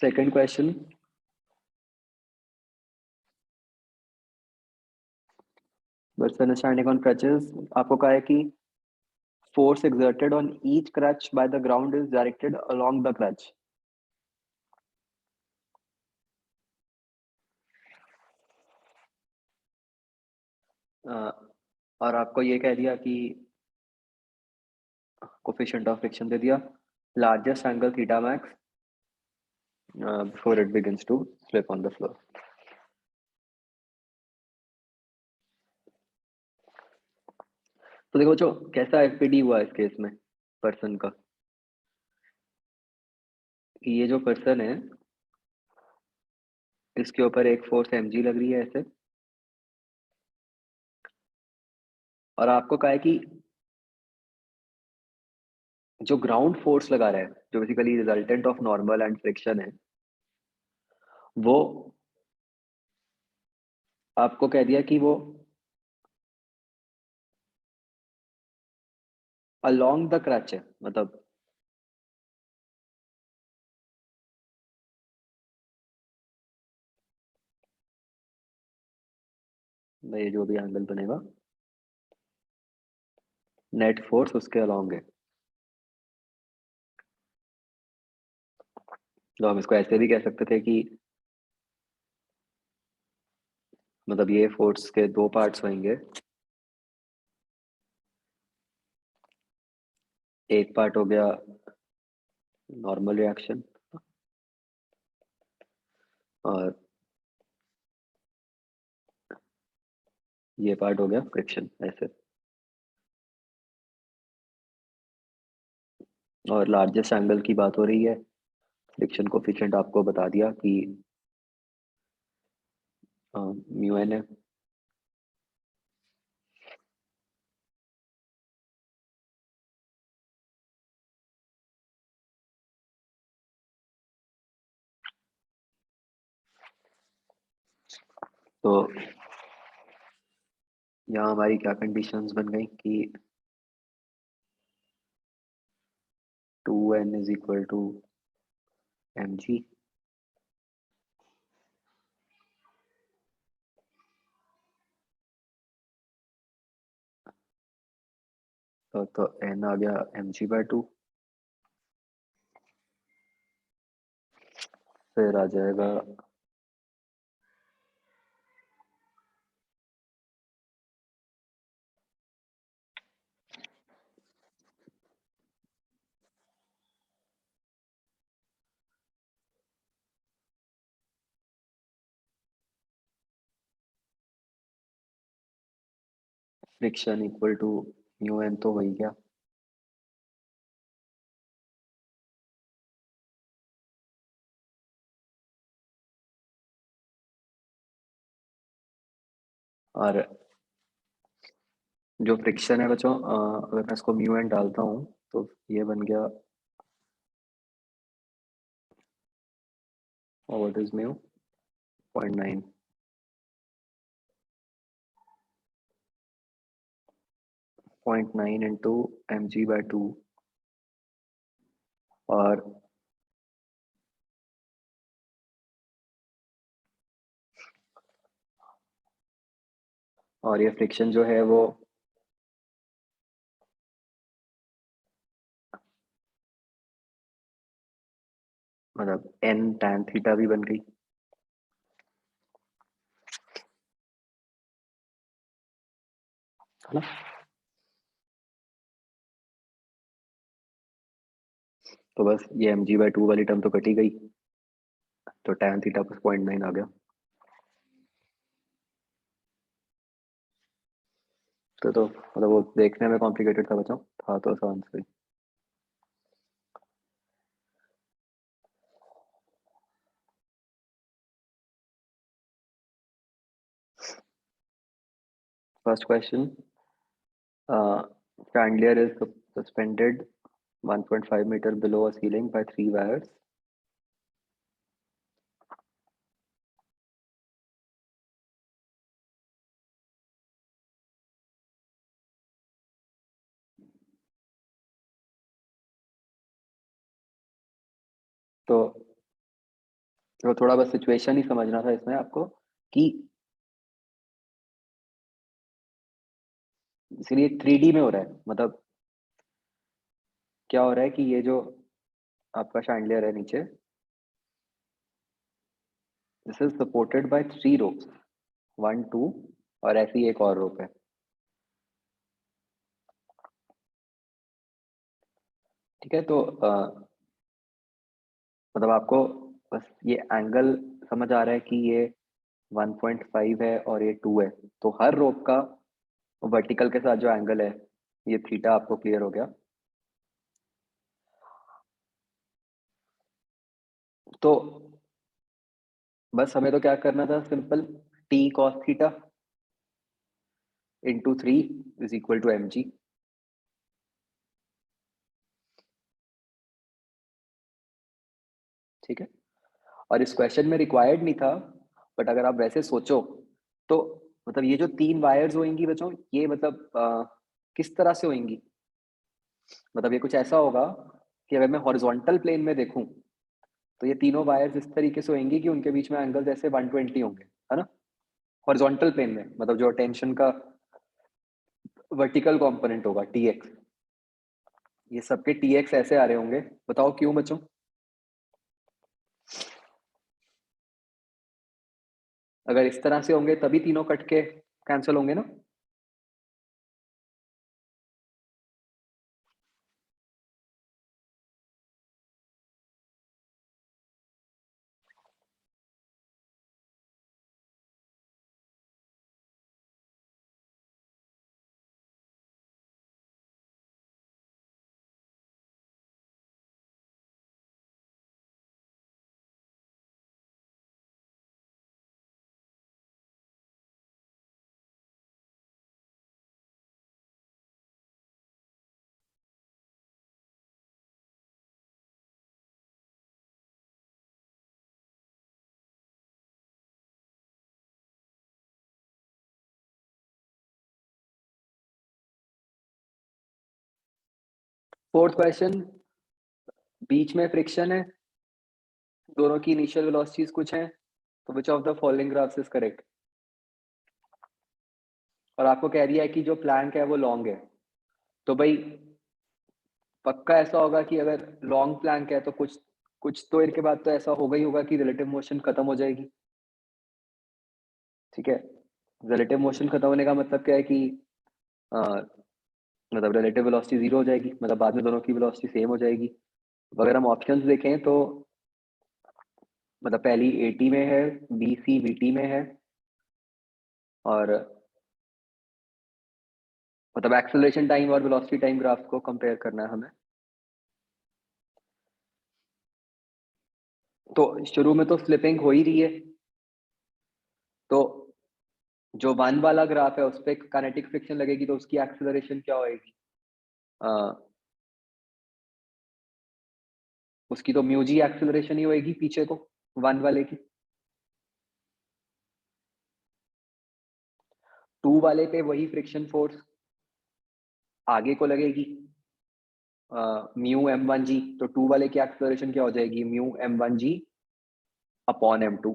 सेकंड क्वेश्चन, बस अंडरस्टैंडिंग ऑन क्रचेस। आपको कहा है कि force exerted on each crutch by the ground is directed along the crutch। और आपको ये कह दिया कि कोफिशिएंट ऑफ फ्रिक्शन दे दिया, largest angle theta max before it begins to slip on the floor। तो देखो जो कैसा एफपीडी हुआ इस केस में पर्सन का, कि ये जो पर्सन है इसके ऊपर एक फोर्स mg लग रही है ऐसे, और आपको कहा है कि जो ग्राउंड फोर्स लगा रहा है, जो basically resultant of normal and friction है, वो आपको कह दिया कि वो अलोंग द क्रच है, मतलब ये जो भी एंगल बनेगा नेट फोर्स उसके अलोंग है। तो हम इसको ऐसे भी कह सकते थे कि मतलब ये फोर्स के दो पार्ट्स होंगे, एक पार्ट हो गया नॉर्मल रिएक्शन और ये पार्ट हो गया फ्रिक्शन, ऐसे। और लार्जेस्ट एंगल की बात हो रही है, फ्रिक्शन कोफिशिएंट आपको बता दिया कि म्यू एन है। तो यहाँ हमारी क्या कंडीशंस बन गई कि 2n is equal to mg, तो n आ गया mg/2, फिर आ जाएगा friction equal to mu N, तो वही गया। और जो फ्रिक्शन है बच्चों, अगर मैं इसको म्यू एन डालता हूँ तो ये बन गया, और what is mu, 0.9, 0.9 into mg/2। और ये फ्रिक्शन जो है वो मतलब n tan थीटा भी बन गई, है ना। तो बस ये mg/2 वाली टर्म तो कटी गई, तो tan थीटा प्लस 0.9 आ गया। तो मतलब वो देखने में कॉम्प्लिकेटेड था बच्चों, था तो आसान से। First question, chandelier is suspended 1.5 meter below a ceiling by 3 wires. तो थोड़ा बस सिचुएशन ही समझना था इसमें आपको कि इसलिए 3D में हो रहा है, मतलब क्या हो रहा है कि ये जो आपका शैंडलियर है नीचे, this is supported by 3 ropes, 1 2 और ऐसी एक और रोप है। ठीक है, तो मतलब आपको बस ये एंगल समझ आ रहा है कि ये 1.5 है और ये 2 है, तो हर रोप का वर्टिकल के साथ जो एंगल है ये थीटा आपको क्लियर हो गया। तो बस हमें तो क्या करना था, simple t cos theta into 3 is equal to mg। ठीक है, और इस क्वेश्चन में रिक्वायर्ड नहीं था, बट अगर आप वैसे सोचो तो मतलब ये जो 3 वायर्स होंगी बच्चों, ये मतलब किस तरह से होंगी, मतलब ये कुछ ऐसा होगा कि अगर मैं हॉरिजॉन्टल प्लेन में देखूं तो ये तीनों वायर्स इस तरीके से होंगी कि उनके बीच में एंगल जैसे 120 होंगे, है ना, हॉरिजॉन्टल प्लेन में, मतलब जो टेंशन का वर्टिकल कंपोनेंट होगा Tx, ये सबके Tx ऐसे आ रहे होंगे, बताओ क्यों बच्चों? अगर इस तरह से होंगे तभी तीनों कट के कैंसिल होंगे ना। फोर्थ क्वेश्चन, बीच में फ्रिक्शन है, दोनों की इनिशियल वेलोसिटीज कुछ हैं, तो which of the following graphs is correct, और आपको कह दिया है कि जो प्लैंक है वो लॉन्ग है, तो भाई पक्का ऐसा होगा कि अगर लॉन्ग प्लैंक है तो कुछ तो इनके बाद तो ऐसा होगा ही होगा कि रिलेटिव मोशन खत्म हो जाएगी। ठीक है, रिलेटिव मोशन खत्म होने का मतलब क्या है कि अ, मतलब रिलेटिव वेलोसिटी 0 हो जाएगी, मतलब बाद में दोनों की वेलोसिटी सेम हो जाएगी। अगर हम ऑप्शंस देखें तो मतलब पहली 80 में है, बी सी वीटी में है, और मतलब एक्सेलरेशन टाइम और वेलोसिटी टाइम ग्राफ को कंपेयर करना है हमें। तो शुरू में तो स्लिपिंग हो ही रही है, तो जो 1 वाला ग्राफ है उस पर काइनेटिक फ्रिक्शन लगेगी तो उसकी एक्सेलरेशन क्या होएगी, उसकी तो म्यू जी एक्सेलरेशन ही होएगी पीछे को 1 वाले की। 2 वाले पे वही फ्रिक्शन फोर्स आगे को लगेगी, म्यू एम वन जी, तो 2 वाले की एक्सेलरेशन क्या हो जाएगी, म्यू एम वन जी अपॉन M2।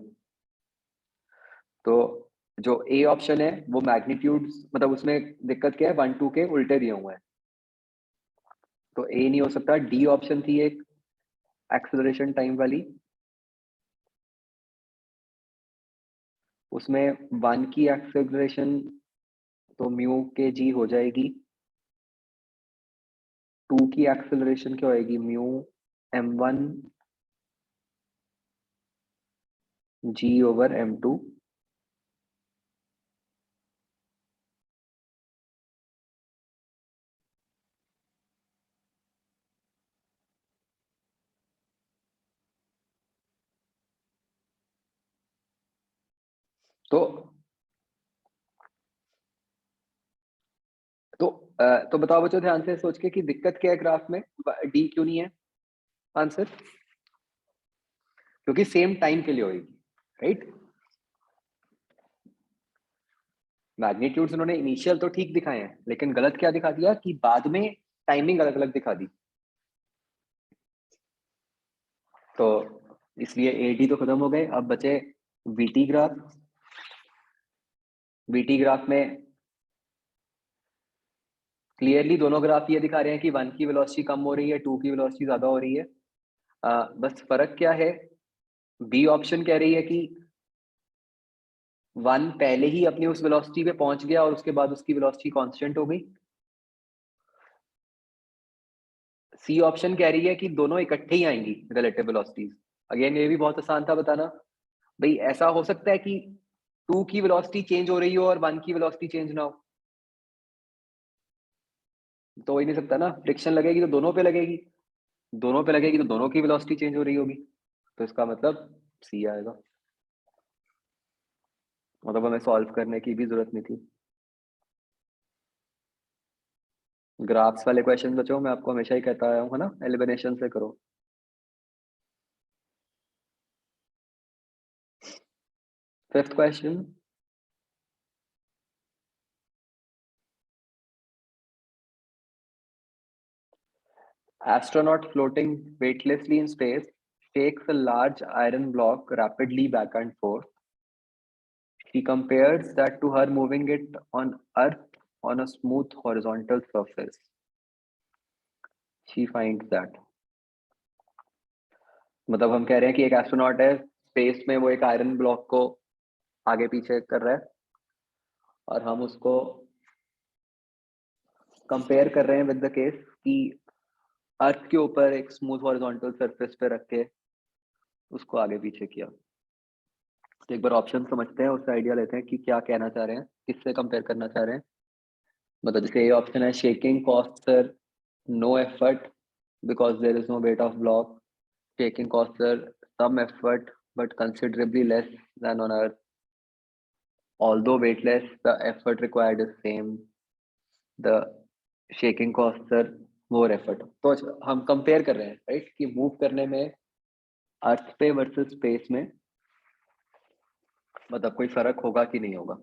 तो जो ए ऑप्शन है वो मैग्नीट्यूड, मतलब उसमें दिक्कत क्या है, 1 2 के उल्टे दिए हुए हैं, तो ए नहीं हो सकता, डी ऑप्शन थी एक एक्सेलरेशन टाइम वाली, उसमें 1 की एक्सेलरेशन तो म्यू के जी हो जाएगी, 2 की एक्सेलरेशन क्या होएगी, म्यू M1 जी ओवर M2। तो तो बताओ बच्चों ध्यान से सोच के कि दिक्कत क्या है ग्राफ में, डी क्यों नहीं है आंसर, क्योंकि सेम टाइम के लिए होगी, राइट। मैग्नीट्यूड्स उन्होंने इनिशियल तो ठीक दिखाए हैं, लेकिन गलत क्या दिखा दिया कि बाद में टाइमिंग अलग अलग दिखा दी, तो इसलिए एडी तो खत्म हो गए, अब बचे वीटी ग्राफ। वीटी ग्राफ में क्लियरली दोनों ग्राफ ये दिखा रहे हैं कि 1 की वेलोसिटी कम हो रही है, 2 की वेलोसिटी ज्यादा हो रही है। बस फर्क क्या है, बी ऑप्शन कह रही है कि 1 पहले ही अपनी उस वेलोसिटी पे पहुंच गया और उसके बाद उसकी वेलोसिटी कांस्टेंट हो गई। सी ऑप्शन कह रही है कि दोनों इकट्ठे ही आएंगी रिलेटिव वेलोसिटीज। अगेन ये भी बहुत आसान था बताना, भाई ऐसा हो सकता है कि 2 की वेलोसिटी चेंज हो रही हो और 1 की वेलोसिटी चेंज ना हो, तो हो ही नहीं सकता ना, फ्रिक्शन लगेगी तो दोनों पे लगेगी, दोनों पे लगेगी तो दोनों की वेलोसिटी चेंज हो रही होगी, तो इसका मतलब सी आएगा, मतलब हमें सॉल्व करने की भी जरूरत नहीं थी। ग्राफ्स वाले क्वेश्चन बच्चों मैं आपको हमेशा ही कहता आया हूँ, है ना, एलिमिनेशन से करो। Fifth question. Astronaut floating weightlessly in space shakes a large iron block rapidly back and forth. She compares that to her moving it on Earth on a smooth horizontal surface. She finds that. मतलब हम कह रहे हैं कि एक एस्ट्रोनॉट है स्पेस में, वो एक आयरन ब्लॉक को आगे पीछे कर रहा है और हम उसको कंपेयर कर रहे हैं विद द केस कि अर्थ के ऊपर एक स्मूथ हॉरिजॉन्टल सरफेस पे रख के उसको आगे पीछे किया। तो एक बार ऑप्शन समझते हैं, उससे आइडिया लेते हैं कि क्या कहना चाह रहे हैं, किससे कंपेयर करना चाह रहे हैं। मतलब जैसे ये ऑप्शन है, shaking coaster no effort because there is no weight of block, shaking coaster some effort but considerably less than on Earth. Although weightless, the effort required is same. The shaking costs are more effort. तो हम कंपेयर कर रहे हैं राइट कि मूव करने में अर्थ पे वर्सेस स्पेस में मतलब कोई फर्क होगा कि नहीं होगा।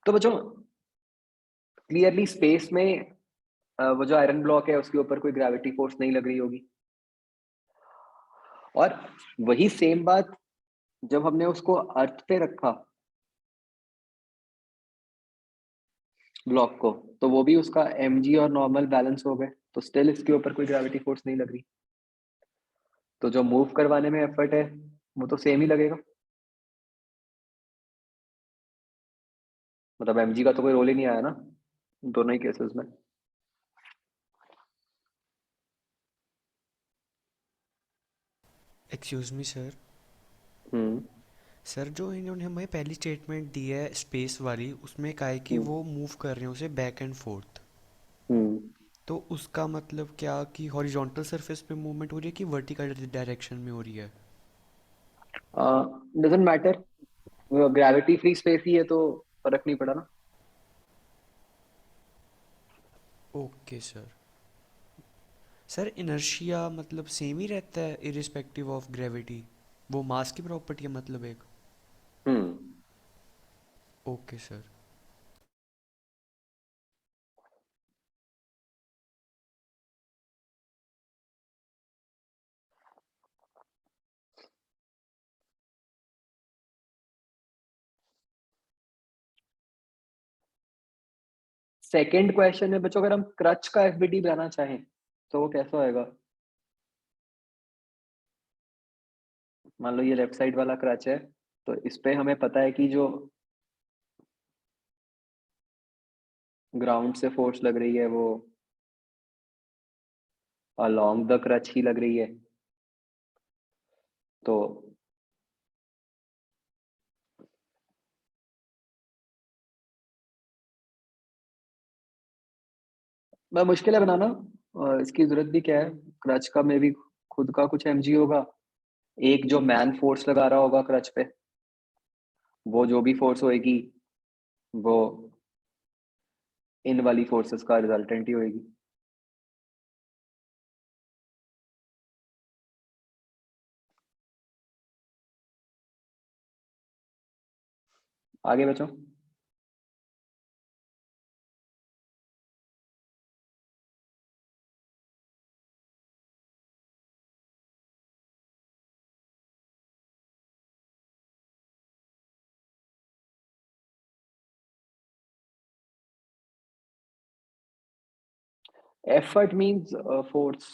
तो बच्चों क्लियरली स्पेस में वो जो आयरन ब्लॉक है उसके ऊपर कोई ग्रेविटी फोर्स नहीं लग रही होगी, और वही सेम बात जब हमने उसको अर्थ पे रखा ब्लॉक को, तो वो भी उसका mg और नॉर्मल बैलेंस हो गए, तो स्टिल इसके ऊपर कोई ग्रेविटी फोर्स नहीं लग रही। तो जो मूव करवाने में एफर्ट है वो तो सेम ही लगेगा, मतलब mg का तो कोई रोल ही नहीं आया ना दोनों ही केसेस में। Excuse me sir. Hmm sir जो इन्होंने हमें पहली स्टेटमेंट दी है स्पेस वाली, उसमें कहा है कि हम्म वो मूव कर रहे हैं उसे बैक एंड फोर्थ, हम्म तो उसका मतलब क्या कि हॉरिजॉन्टल सरफेस पे मूवमेंट हो रही है कि वर्टिकल डायरेक्शन में हो रही है? Doesn't matter, gravity free space ही है तो फर्क नहीं पड़ा ना। Okay sir. सर इनर्शिया मतलब सेम ही रहता है इरिस्पेक्टिव ऑफ ग्रेविटी, वो मास की प्रॉपर्टी है मतलब एक? हम्म ओके सर। सेकेंड क्वेश्चन है बच्चों, अगर हम क्रच का एफबीटी बनाना चाहें तो वो कैसा होएगा। मान लो ये लेफ्ट साइड वाला क्रच है, तो इस पे हमें पता है कि जो ग्राउंड से फोर्स लग रही है वो अलोंग द क्रच ही लग रही है। तो मैं मुश्किल है बनाना, और इसकी जरूरत भी क्या है, क्रच का में भी खुद का कुछ mg होगा, एक जो मैन फोर्स लगा रहा होगा क्रच पे, वो जो भी फोर्स होएगी वो इन वाली फोर्सेस का रिजल्टेंट ही होएगी। आगे बच्चों। Effort means force.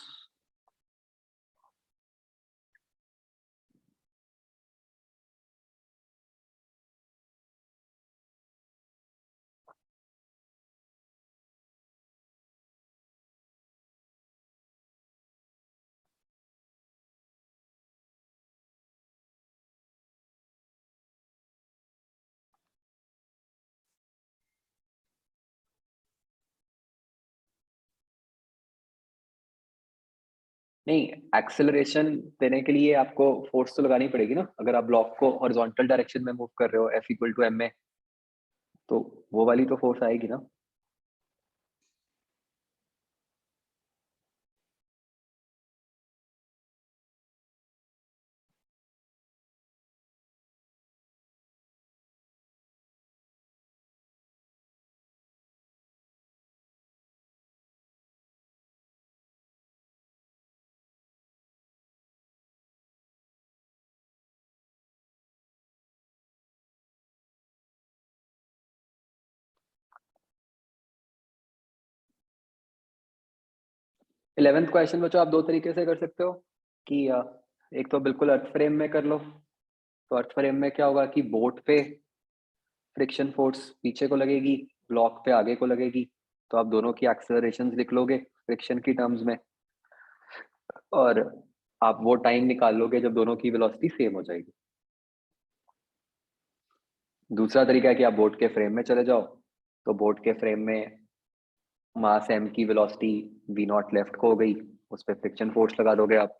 नहीं, एक्सेलरेशन देने के लिए आपको फोर्स तो लगानी पड़ेगी ना, अगर आप ब्लॉक को हॉरिजॉन्टल डायरेक्शन में मूव कर रहे हो F=m में, तो वो वाली तो फोर्स आएगी ना। 11th क्वेश्चन बच्चों आप दो तरीके से कर सकते हो कि एक तो बिल्कुल अर्थ फ्रेम में कर लो। तो अर्थ फ्रेम में क्या होगा कि बोट पे फ्रिक्शन फोर्स पीछे को लगेगी, ब्लॉक पे आगे को लगेगी, तो आप दोनों की एक्सेलरेशंस लिख लोगे फ्रिक्शन की टर्म्स में, और आप वो टाइम निकाल लोगे जब दोनों की वेलोसिटी सेम हो जाएगी। दूसरा तरीका है कि आप बोट के फ्रेम में चले जाओ, तो बोट के फ्रेम में मास m की वेलोसिटी v0 लेफ्ट को हो गई, उस पर फ्रिक्शन फोर्स लगा दोगे आप।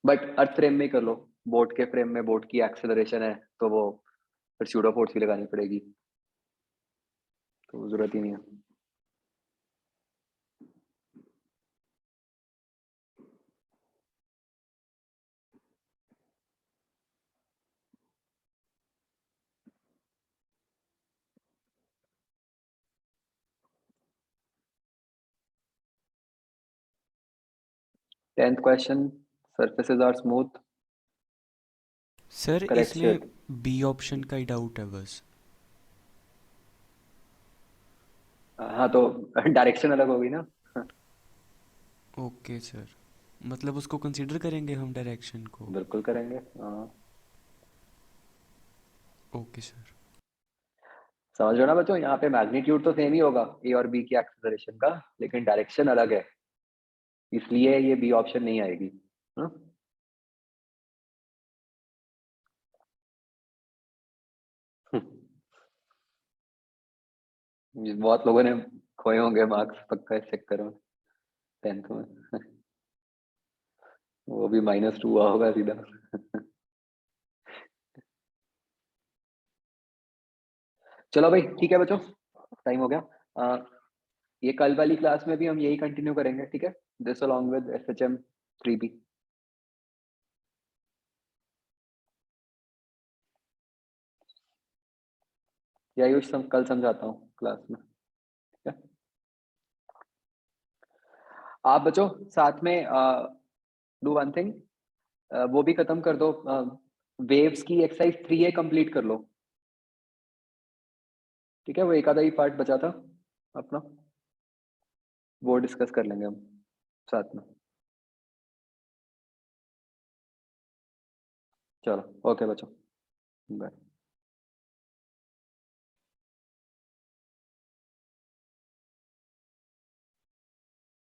बट अर्थ फ्रेम में ही कर लो, बोट के फ्रेम में बोट की एक्सेलरेशन है तो वो फिर स्यूडो फोर्स भी लगानी पड़ेगी, तो जरूरत ही नहीं है। Tenth question, surfaces are smooth, sir correct इसमें शेयर। बी ऑप्शन का ही डाउट है बस। हाँ तो डायरेक्शन अलग होगी ना। ओके सर, मतलब उसको कंसीडर करेंगे हम डायरेक्शन को। बिल्कुल करेंगे हाँ। Okay sir. समझ रहे हो ना बच्चों, यहाँ पे मैग्नीट्यूड तो सेम ही होगा ए और बी की एक्सेलरेशन का, लेकिन डायरेक्शन अलग है, इसलिए ये बी ऑप्शन नहीं आएगी। हाँ? बहुत लोगों ने खोए होंगे मार्क्स पक्का इस चक्कर में 10th में। वो भी -2 हुआ होगा सीधा। चलो भाई ठीक है बच्चों, टाइम हो गया। ये कल वाली क्लास में भी हम यही कंटिन्यू करेंगे, ठीक है, this along with SHM 3B। या यूज कल समझाता हूँ क्लास में, ठीक है। आप बच्चों साथ में डू वन थिंग, वो भी खत्म कर दो, वेव्स की एक्सरसाइज 3A कंप्लीट कर लो, ठीक है। वो एक आधा ही पार्ट बचा था अपना, वो डिस्कस कर लेंगे हम साथ में। चलो ओके बच्चों, बाय।